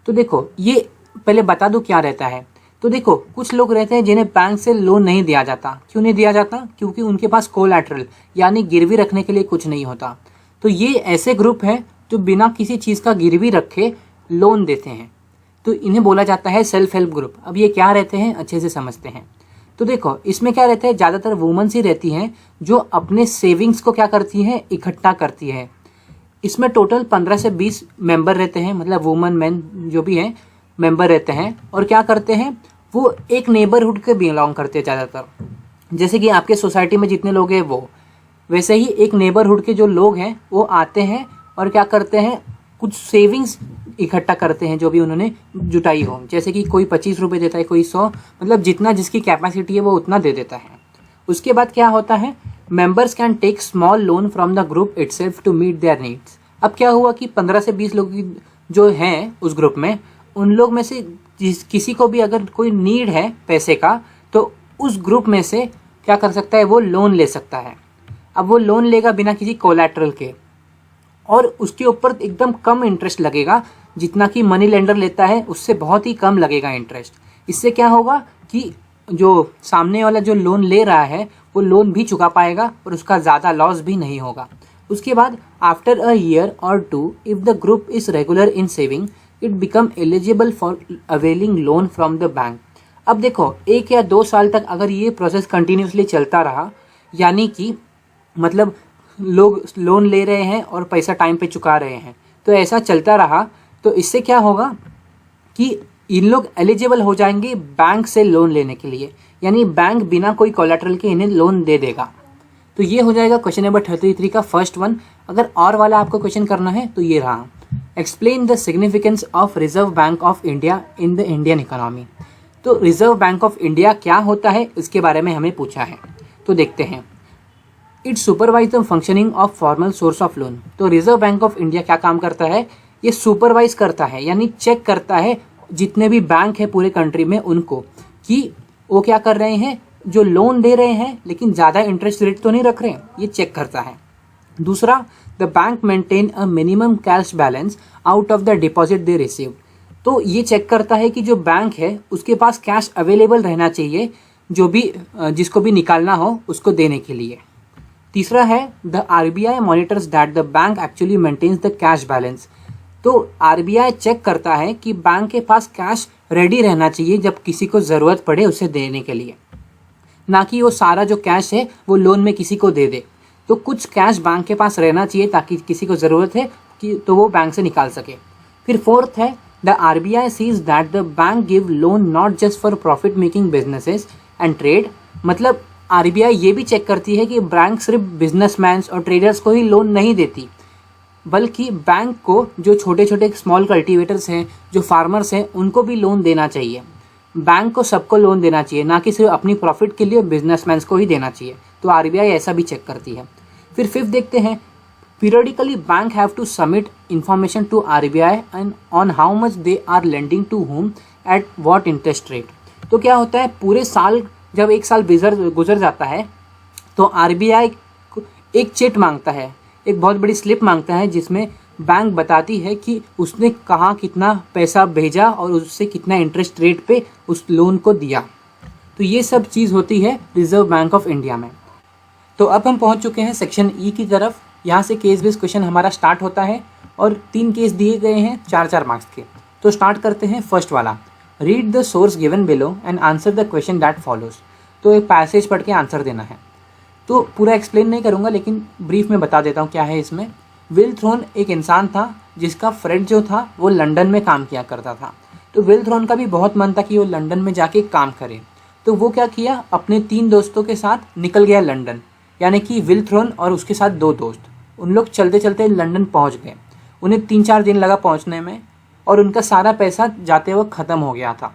तो देखो ये पहले बता दो क्या रहता है। तो देखो कुछ लोग रहते हैं जिन्हें बैंक से लोन नहीं दिया जाता। क्यों नहीं दिया जाता, क्योंकि उनके पास कोलैटरल यानी गिरवी रखने के लिए कुछ नहीं होता। तो ये ऐसे ग्रुप हैं जो बिना किसी चीज़ का गिरवी रखे लोन देते हैं, तो इन्हें बोला जाता है सेल्फ हेल्प ग्रुप। अब ये क्या रहते हैं अच्छे से समझते हैं। तो देखो इसमें क्या रहता है, ज़्यादातर वुमेन्स ही रहती हैं जो अपने सेविंग्स को क्या करती हैं, इकट्ठा करती है। इसमें टोटल 15 से 20 मेंबर रहते हैं, मतलब वुमेन मैन जो भी हैं मेंबर रहते हैं, और क्या करते हैं वो एक नेबरहुड के बिलोंग करते हैं ज़्यादातर। जैसे कि आपके सोसाइटी में जितने लोग हैं वो, वैसे ही एक नेबरहुड के जो लोग हैं वो आते हैं और क्या करते हैं, कुछ सेविंग्स इकट्ठा करते हैं जो भी उन्होंने जुटाई हो। जैसे कि कोई 25 रुपये देता है, कोई 100, मतलब जितना जिसकी कैपेसिटी है वो उतना दे देता है। उसके बाद क्या होता है, members can take small loan from the group itself to meet their needs. अब क्या हुआ कि 15 से 20 लोग जो हैं उस ग्रुप में, उन लोग में से किसी को भी अगर कोई नीड है पैसे का, तो उस ग्रुप में से क्या कर सकता है, वो लोन ले सकता है। अब वो लोन लेगा बिना किसी कोलैटरल के, और उसके ऊपर एकदम कम इंटरेस्ट लगेगा, जितना कि मनी लेंडर लेता है उससे बहुत ही कम लगेगा इंटरेस्ट। इससे क्या होगा कि जो सामने वाला जो लोन ले रहा है वो लोन भी चुका पाएगा और उसका ज़्यादा लॉस भी नहीं होगा। उसके बाद आफ्टर अ ईयर और 2 if the group is regular in saving it become eligible for availing loan from the bank. अब देखो 1 या 2 साल तक अगर ये प्रोसेस कंटिन्यूसली चलता रहा, यानी कि मतलब लोग लोन ले रहे हैं और पैसा टाइम पे चुका रहे हैं, तो ऐसा चलता रहा, तो इससे क्या होगा कि इन लोग एलिजिबल हो जाएंगे बैंक से लोन लेने के लिए, यानी बैंक बिना कोई कोलैटरल के इन्हें लोन दे देगा। तो ये हो जाएगा क्वेश्चन नंबर 33 का फर्स्ट वन। अगर और वाला आपको क्वेश्चन करना है तो ये रहा, explain the significance of reserve bank of India in the Indian economy. तो रिजर्व बैंक ऑफ इंडिया क्या होता है इसके बारे में हमें पूछा है, तो देखते हैं। It supervise the functioning of formal source of loan. तो रिजर्व बैंक ऑफ इंडिया क्या काम करता है, ये सुपरवाइज करता है, यानी चेक करता है जितने भी बैंक है पूरे कंट्री में उनको, कि वो क्या कर रहे हैं, जो लोन दे रहे हैं लेकिन ज़्यादा इंटरेस्ट रेट तो नहीं रख रहे हैं, ये चेक करता है। दूसरा, the bank maintain a minimum cash balance out of the deposit they receive. तो ये चेक करता है कि जो बैंक है उसके पास कैश अवेलेबल रहना चाहिए, जो भी जिसको भी निकालना हो उसको देने के लिए। तीसरा है, the RBI monitors that the bank actually maintains the cash balance. तो आरबीआई चेक करता है कि बैंक के पास कैश रेडी रहना चाहिए जब किसी को ज़रूरत पड़े उसे देने के लिए, ना कि वो सारा जो कैश है वो लोन में किसी को दे दे। तो कुछ कैश बैंक के पास रहना चाहिए ताकि किसी को ज़रूरत है कि तो वो बैंक से निकाल सके। फिर फोर्थ है, the RBI sees that the bank give loan not just for profit making businesses and trade. मतलब आरबीआई ये भी चेक करती है कि बैंक सिर्फ बिजनेसमैन्स और ट्रेडर्स को ही लोन नहीं देती, बल्कि बैंक को जो छोटे छोटे स्मॉल कल्टीवेटर्स हैं, जो फार्मर्स हैं, उनको भी लोन देना चाहिए। बैंक को सबको लोन देना चाहिए, ना कि सिर्फ अपनी प्रॉफिट के लिए बिजनेसमैन्स को ही देना चाहिए। तो आरबीआई ऐसा भी चेक करती है। फिर फिफ्थ देखते हैं, periodically bank have to submit information to RBI and on how much they are lending to whom at what interest rate. तो क्या होता है, पूरे साल जब 1 साल गुजर जाता है तो आरबीआई एक चिट मांगता है, एक बहुत बड़ी स्लिप मांगता है, जिसमें बैंक बताती है कि उसने कहाँ कितना पैसा भेजा और उससे कितना इंटरेस्ट रेट पे उस लोन को दिया। तो ये सब चीज़ होती है रिजर्व बैंक ऑफ इंडिया में। तो अब हम पहुंच चुके हैं सेक्शन ई की तरफ। यहाँ से केस बेस्ड क्वेश्चन हमारा स्टार्ट होता है और 3 केस दिए गए हैं 4-4 मार्क्स के। तो स्टार्ट करते हैं फर्स्ट वाला, read the source given below and answer the question that follows. तो एक पैसेज पढ़ के आंसर देना है। तो पूरा एक्सप्लेन नहीं करूँगा, लेकिन ब्रीफ में बता देता हूँ क्या है इसमें। विल थ्रोन एक इंसान था जिसका फ्रेंड जो था वो लंदन में काम किया करता था। तो विल थ्रोन का भी बहुत मन था कि वो लंदन में जाके काम करे। तो वो क्या किया, अपने 3 दोस्तों के साथ निकल गया लंदन, यानी कि विल थ्रोन और उसके साथ 2 दोस्त। उन लोग चलते चलते लंदन पहुंच गए। उन्हें 3-4 दिन लगा पहुंचने में और उनका सारा पैसा जाते वक्त ख़त्म हो गया था।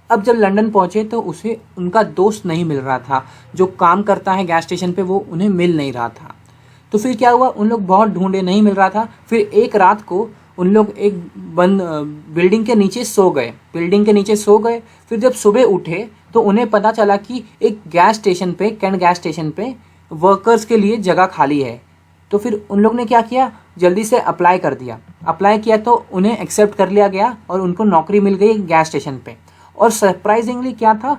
अब जब लंदन पहुंचे तो उसे उनका दोस्त नहीं मिल रहा था, जो काम करता है गैस स्टेशन पे, वो उन्हें मिल नहीं रहा था। तो फिर क्या हुआ, उन लोग बहुत ढूंढे, नहीं मिल रहा था। फिर एक रात को उन लोग एक बंद बिल्डिंग के नीचे सो गए। फिर जब सुबह उठे तो उन्हें पता चला कि एक गैस स्टेशन पे, कैंट गैस स्टेशन पे वर्कर्स के लिए जगह खाली है। तो फिर उन लोग ने क्या किया, जल्दी से अप्लाई कर दिया। अप्लाई किया तो उन्हें एक्सेप्ट कर लिया गया और उनको नौकरी मिल गई गैस स्टेशन पे। और सरप्राइजिंगली क्या था,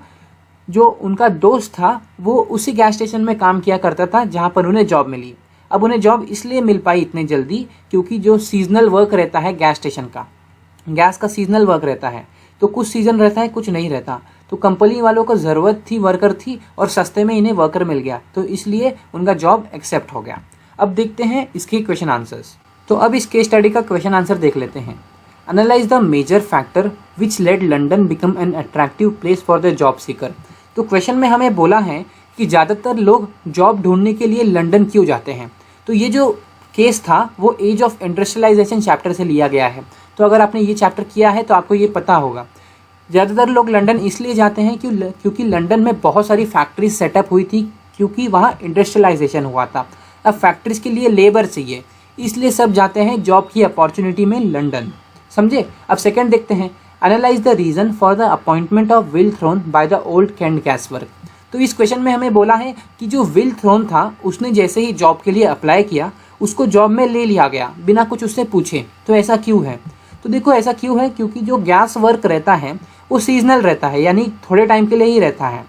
जो उनका दोस्त था वो उसी गैस स्टेशन में काम किया करता था जहाँ पर उन्हें जॉब मिली। अब उन्हें जॉब इसलिए मिल पाई इतने जल्दी क्योंकि जो सीजनल वर्क रहता है गैस स्टेशन का, गैस का सीजनल वर्क रहता है, तो कुछ सीजन रहता है कुछ नहीं रहता। तो कंपनी वालों को ज़रूरत थी, वर्कर थी, और सस्ते में इन्हें वर्कर मिल गया, तो इसलिए उनका जॉब एक्सेप्ट हो गया। अब देखते हैं इसके क्वेश्चन आंसर्स। तो अब इस केस स्टडी का क्वेश्चन आंसर देख लेते हैं। Analyse the major factor which led London become an attractive place for the job seeker. तो क्वेश्चन में हमें बोला है कि ज़्यादातर लोग जॉब ढूंढने के लिए लंदन क्यों जाते हैं। तो ये जो केस था वो एज ऑफ इंडस्ट्रियलाइजेशन चैप्टर से लिया गया है। तो अगर आपने ये चैप्टर किया है तो आपको ये पता होगा। ज़्यादातर लोग लंदन इसलिए जाते हैं क्योंकि लंदन में बहुत सारी फैक्ट्रीज सेटअप हुई थी, क्योंकि वहाँ इंडस्ट्रियलाइजेशन हुआ था। अब फैक्ट्रीज के लिए लेबर चाहिए, इसलिए सब जाते हैं जॉब की अपॉर्चुनिटी में लंदन। समझे। अब सेकंड देखते हैं, analyse the reason for the appointment of will throne by the old cant gaswork. तो इस क्वेश्चन में हमें बोला है कि जो विल थ्रोन था उसने जैसे ही जॉब के लिए अप्लाई किया उसको जॉब में ले लिया गया बिना कुछ उससे पूछे। तो ऐसा क्यों है। तो देखो ऐसा क्यों है, क्योंकि जो गैस वर्क रहता है वो सीजनल रहता है, यानी थोड़े टाइम के लिए ही रहता है।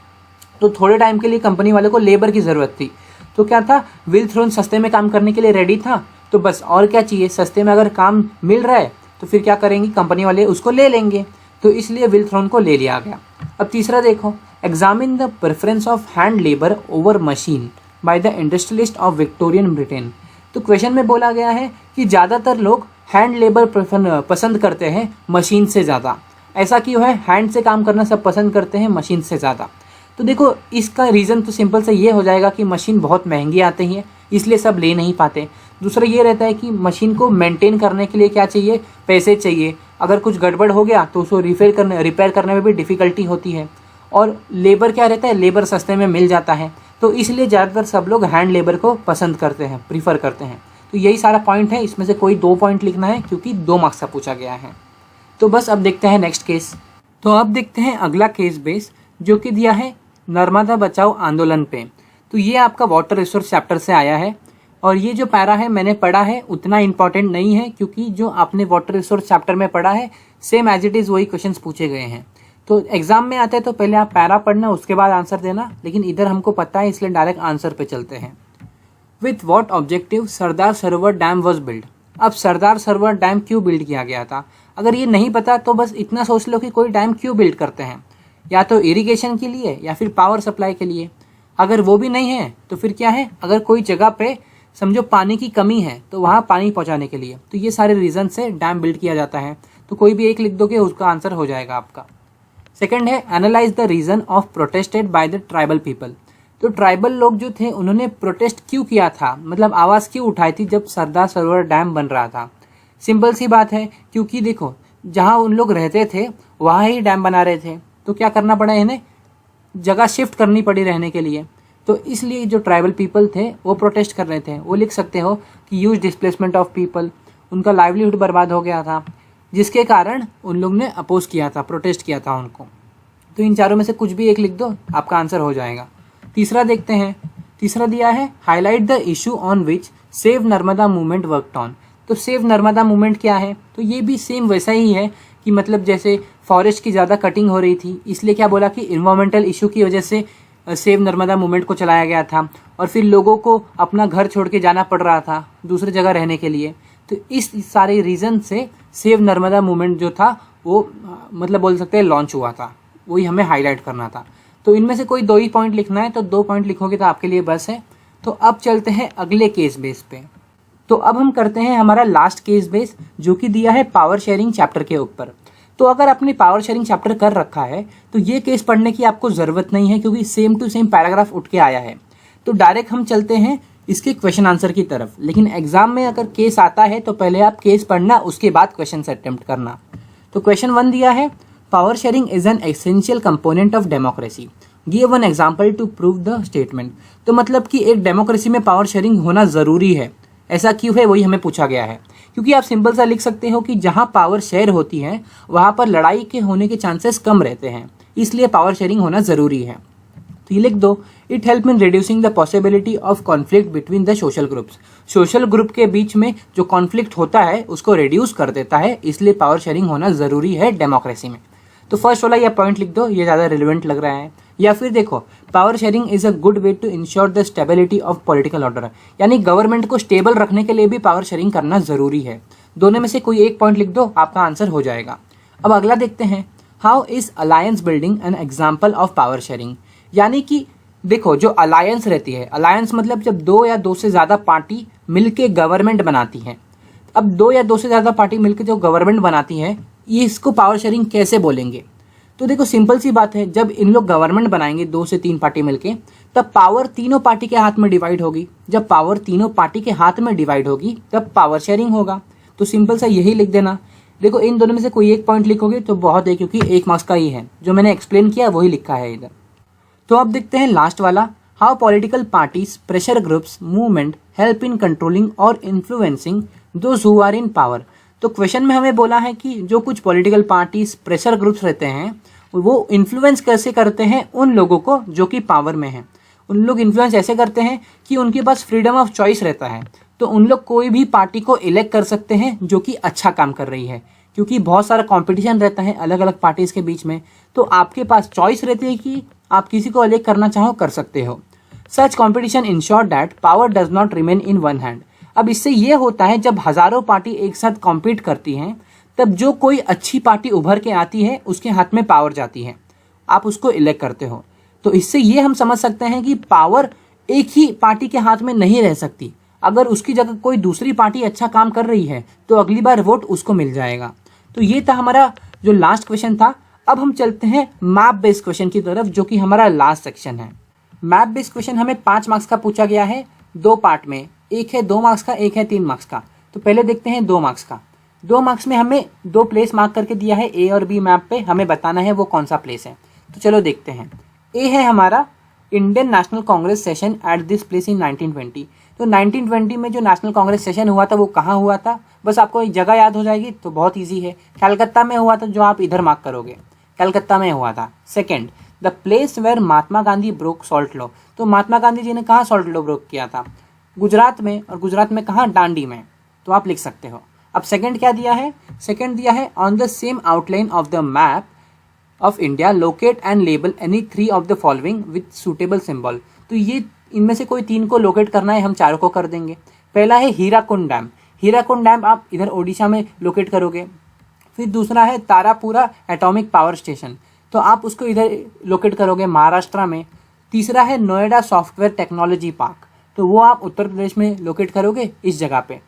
तो थोड़े टाइम के लिए कंपनी वाले को लेबर की ज़रूरत थी। तो क्या था, विल थ्रोन सस्ते में काम करने के लिए रेडी था। तो बस और क्या चाहिए, सस्ते में अगर काम मिल रहा है तो फिर क्या करेंगे, कंपनी वाले उसको ले लेंगे। तो इसलिए विल थ्रोन को ले लिया गया। अब तीसरा देखो, examine the preference of hand labour over machine by the industrialist of Victorian Britain. तो क्वेश्चन में बोला गया है कि ज़्यादातर लोग हैंड लेबर पसंद करते हैं मशीन से ज़्यादा। ऐसा क्यों है, हैंड से काम करना सब पसंद करते हैं मशीन से ज़्यादा। तो देखो इसका रीज़न तो सिंपल से ये हो जाएगा कि मशीन बहुत महंगी आती है, इसलिए सब ले नहीं पाते। दूसरा ये रहता है कि मशीन को मेंटेन करने के लिए क्या चाहिए, पैसे चाहिए। अगर कुछ गड़बड़ हो गया तो उसको रिपेयर करने में भी डिफ़िकल्टी होती है। और लेबर क्या रहता है, लेबर सस्ते में मिल जाता है। तो इसलिए ज़्यादातर सब लोग हैंड लेबर को पसंद करते हैं, प्रीफर करते हैं। तो यही सारा पॉइंट है, इसमें से कोई 2 पॉइंट लिखना है क्योंकि 2 मार्क्स का पूछा गया है। तो बस अब देखते हैं नेक्स्ट केस। तो अब देखते हैं अगला केस बेस जो कि दिया है नर्मदा बचाओ आंदोलन पे। तो ये आपका वाटर रिसोर्स चैप्टर से आया है और ये जो पैरा है मैंने पढ़ा है, उतना इंपॉर्टेंट नहीं है क्योंकि जो आपने वाटर रिसोर्स चैप्टर में पढ़ा है सेम एज इट इज़ वही क्वेश्चंस पूछे गए हैं। तो एग्जाम में आते हैं तो पहले आप पैरा पढ़ना उसके बाद आंसर देना, लेकिन इधर हमको पता है इसलिए डायरेक्ट आंसर पे चलते हैं। With what objective Sardar Sarovar dam was build. अब सरदार सरोवर डैम क्यों बिल्ड किया गया था, अगर ये नहीं पता तो बस इतना सोच लो कि कोई डैम क्यों बिल्ड करते हैं, या तो इरिगेशन के लिए या फिर पावर सप्लाई के लिए। अगर वो भी नहीं है तो फिर क्या है, अगर कोई जगह पे समझो पानी की कमी है तो वहाँ पानी पहुँचाने के लिए। तो ये सारे रीज़न से डैम बिल्ड किया जाता है। तो कोई भी एक लिख दोगे उसका आंसर हो जाएगा आपका। सेकंड है analyse the reason of protested by the tribal people. तो ट्राइबल लोग जो थे उन्होंने प्रोटेस्ट क्यों किया था, मतलब आवाज़ क्यों उठाई थी जब सरदार सरोवर डैम बन रहा था। सिंपल सी बात है, क्योंकि देखो जहाँ उन लोग रहते थे वहाँ ही डैम बना रहे थे, तो क्या करना पड़ा इन्हें, जगह शिफ्ट करनी पड़ी रहने के लिए। तो इसलिए जो ट्राइबल पीपल थे वो प्रोटेस्ट कर रहे थे। वो लिख सकते हो कि यूज डिस्प्लेसमेंट ऑफ पीपल, उनका लाइवलीहुड बर्बाद हो गया था जिसके कारण उन लोग ने अपोज किया था, प्रोटेस्ट किया था उनको। तो इन चारों में से कुछ भी एक लिख दो, आपका आंसर हो जाएगा। तीसरा देखते हैं, तीसरा दिया है highlight the issue on which save Narmada movement worked on. तो सेव नर्मदा मूवमेंट क्या है, तो ये भी सेम वैसा ही है कि मतलब जैसे फॉरेस्ट की ज़्यादा कटिंग हो रही थी, इसलिए क्या बोला कि इन्वायरमेंटल इशू की वजह से सेव नर्मदा मूवमेंट को चलाया गया था। और फिर लोगों को अपना घर छोड़ के जाना पड़ रहा था दूसरी जगह रहने के लिए। तो इस सारे रीज़न से सेव नर्मदा मूवमेंट जो था वो मतलब बोल सकते हैं लॉन्च हुआ था, वही हमें हाईलाइट करना था। तो इनमें से कोई 2 ही पॉइंट लिखना है, तो 2 पॉइंट लिखोगे तो आपके लिए बस है। तो अब चलते हैं अगले केस बेस पे। तो अब हम करते हैं हमारा लास्ट केस बेस जो कि दिया है पावर शेयरिंग चैप्टर के ऊपर। तो अगर आपने पावर शेयरिंग चैप्टर कर रखा है तो ये केस पढ़ने की आपको ज़रूरत नहीं है क्योंकि सेम टू सेम पैराग्राफ उठ के आया है। तो डायरेक्ट हम चलते हैं इसके क्वेश्चन आंसर की तरफ। लेकिन एग्जाम में अगर केस आता है तो पहले आप केस पढ़ना, उसके बाद क्वेश्चन अटेम्प्ट करना। तो क्वेश्चन 1 दिया है power sharing is an essential component of democracy, give one example to prove the statement. तो मतलब कि एक डेमोक्रेसी में पावर शेयरिंग होना ज़रूरी है, ऐसा क्यों है वही हमें पूछा गया है। क्योंकि आप सिंपल सा लिख सकते हो कि जहाँ पावर शेयर होती है वहाँ पर लड़ाई के होने के चांसेस कम रहते हैं, इसलिए पावर शेयरिंग होना ज़रूरी है। तो ये लिख दो, it help in reducing the possibility of conflict between the social groups. Social group के बीच में जो कॉन्फ्लिक्ट होता है उसको रिड्यूस कर देता है, इसलिए पावर शेयरिंग होना ज़रूरी है डेमोक्रेसी में। तो फर्स्ट वाला ये पॉइंट लिख दो, ये ज़्यादा रिलेवेंट लग रहा है। या फिर देखो, power sharing is a good way to ensure the stability of political order, यानी गवर्नमेंट को स्टेबल रखने के लिए भी पावर शेयरिंग करना ज़रूरी है। दोनों में से कोई एक पॉइंट लिख दो, आपका आंसर हो जाएगा। अब अगला देखते हैं, how is alliance building an example of power sharing. यानी कि देखो जो अलायंस रहती है, अलायंस मतलब जब 2 या 2 से ज़्यादा पार्टी मिलके गवर्नमेंट बनाती हैं। अब 2 या 2 से ज़्यादा पार्टी मिलके जो गवर्नमेंट बनाती है, ये इसको पावर शेयरिंग कैसे बोलेंगे। तो देखो सिंपल सी बात है, जब इन लोग गवर्नमेंट बनाएंगे 2 से 3 पार्टी मिलके, तब पावर तीनों पार्टी के हाथ में डिवाइड होगी। जब पावर तीनों पार्टी के हाथ में डिवाइड होगी तब पावर शेयरिंग होगा। तो सिंपल सा यही लिख देना। देखो इन दोनों में से कोई एक पॉइंट लिखोगे तो बहुत है, क्योंकि 1 मार्क्स का ही है। जो मैंने एक्सप्लेन किया वही लिखा है इधर। तो अब देखते हैं लास्ट वाला, how political parties, pressure groups, movement help in controlling और influencing those who are in power. तो क्वेश्चन में हमें बोला है कि जो कुछ पॉलिटिकल पार्टीज, प्रेशर ग्रुप्स रहते हैं वो इन्फ्लुएंस कैसे करते हैं उन लोगों को जो कि पावर में हैं। उन लोग इन्फ्लुएंस ऐसे करते हैं कि उनके पास फ्रीडम ऑफ चॉइस रहता है। तो उन लोग कोई भी पार्टी को इलेक्ट कर सकते हैं जो कि अच्छा काम कर रही है, क्योंकि बहुत सारा कंपटीशन रहता है अलग अलग पार्टीज के बीच में। तो आपके पास चॉइस रहती है कि आप किसी को इलेक्ट करना चाहो कर सकते हो। Such competition ensure that power does not remain in one hand. अब इससे ये होता है जब हजारों पार्टी एक साथ कॉम्पीट करती हैं, तब जो कोई अच्छी पार्टी उभर के आती है उसके हाथ में पावर जाती है, आप उसको इलेक्ट करते हो। तो इससे ये हम समझ सकते हैं कि पावर एक ही पार्टी के हाथ में नहीं रह सकती। अगर उसकी जगह कोई दूसरी पार्टी अच्छा काम कर रही है तो अगली बार वोट उसको मिल जाएगा। तो ये था हमारा जो लास्ट क्वेश्चन था। अब हम चलते हैं मैप बेस्ड क्वेश्चन की तरफ, जो कि हमारा लास्ट सेक्शन है। मैप बेस्ड क्वेश्चन हमें 5 मार्क्स का पूछा गया है 2 पार्ट में, एक है 2 मार्क्स का, एक है 3 मार्क्स का। तो पहले देखते हैं 2 मार्क्स का। 2 मार्क्स में हमें 2 प्लेस मार्क करके दिया है, ए और बी मैप पे, हमें बताना है वो कौन सा प्लेस है। तो चलो देखते हैं। ए है हमारा Indian national Congress session at this place in 1920। तो 1920 में जो नेशनल कांग्रेस सेशन हुआ था वो कहाँ हुआ था, बस आपको एक जगह याद हो जाएगी तो बहुत ईजी है, कलकत्ता में हुआ था, जो आप इधर मार्क करोगे, कलकत्ता में हुआ था। Second, the place where Mahatma Gandhi broke salt law. तो महात्मा गांधी जी ने कहाँ सॉल्ट लॉ ब्रोक किया था, गुजरात में, और गुजरात में कहाँ, दांडी में। तो आप लिख सकते हो। अब सेकंड क्या दिया है, सेकंड दिया है on the same outline of the map of India locate and label any 3 of the following with suitable symbol. तो ये इनमें से कोई 3 को लोकेट करना है, हम चारों को कर देंगे। पहला है हीराकुंड डैम, हीराकुंड डैम आप इधर ओडिशा में लोकेट करोगे। फिर दूसरा है तारापुरा एटॉमिक पावर स्टेशन, तो आप उसको इधर लोकेट करोगे महाराष्ट्र में। तीसरा है नोएडा सॉफ्टवेयर टेक्नोलॉजी पार्क, तो वो आप उत्तर प्रदेश में लोकेट करोगे इस जगह पे,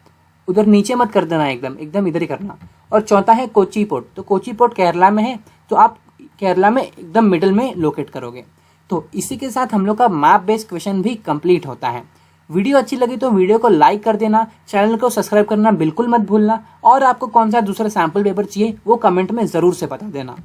उधर नीचे मत कर देना, एकदम इधर ही करना। और चौथा है कोची पोर्ट, तो कोची पोर्ट केरला में है, तो आप केरला में एकदम मिडिल में लोकेट करोगे। तो इसी के साथ हम लोग का मैप बेस्ड क्वेश्चन भी कंप्लीट होता है। वीडियो अच्छी लगी तो वीडियो को लाइक कर देना, चैनल को सब्सक्राइब करना बिल्कुल मत भूलना, और आपको कौन सा दूसरा सैम्पल पेपर चाहिए वो कमेंट में ज़रूर से बता देना।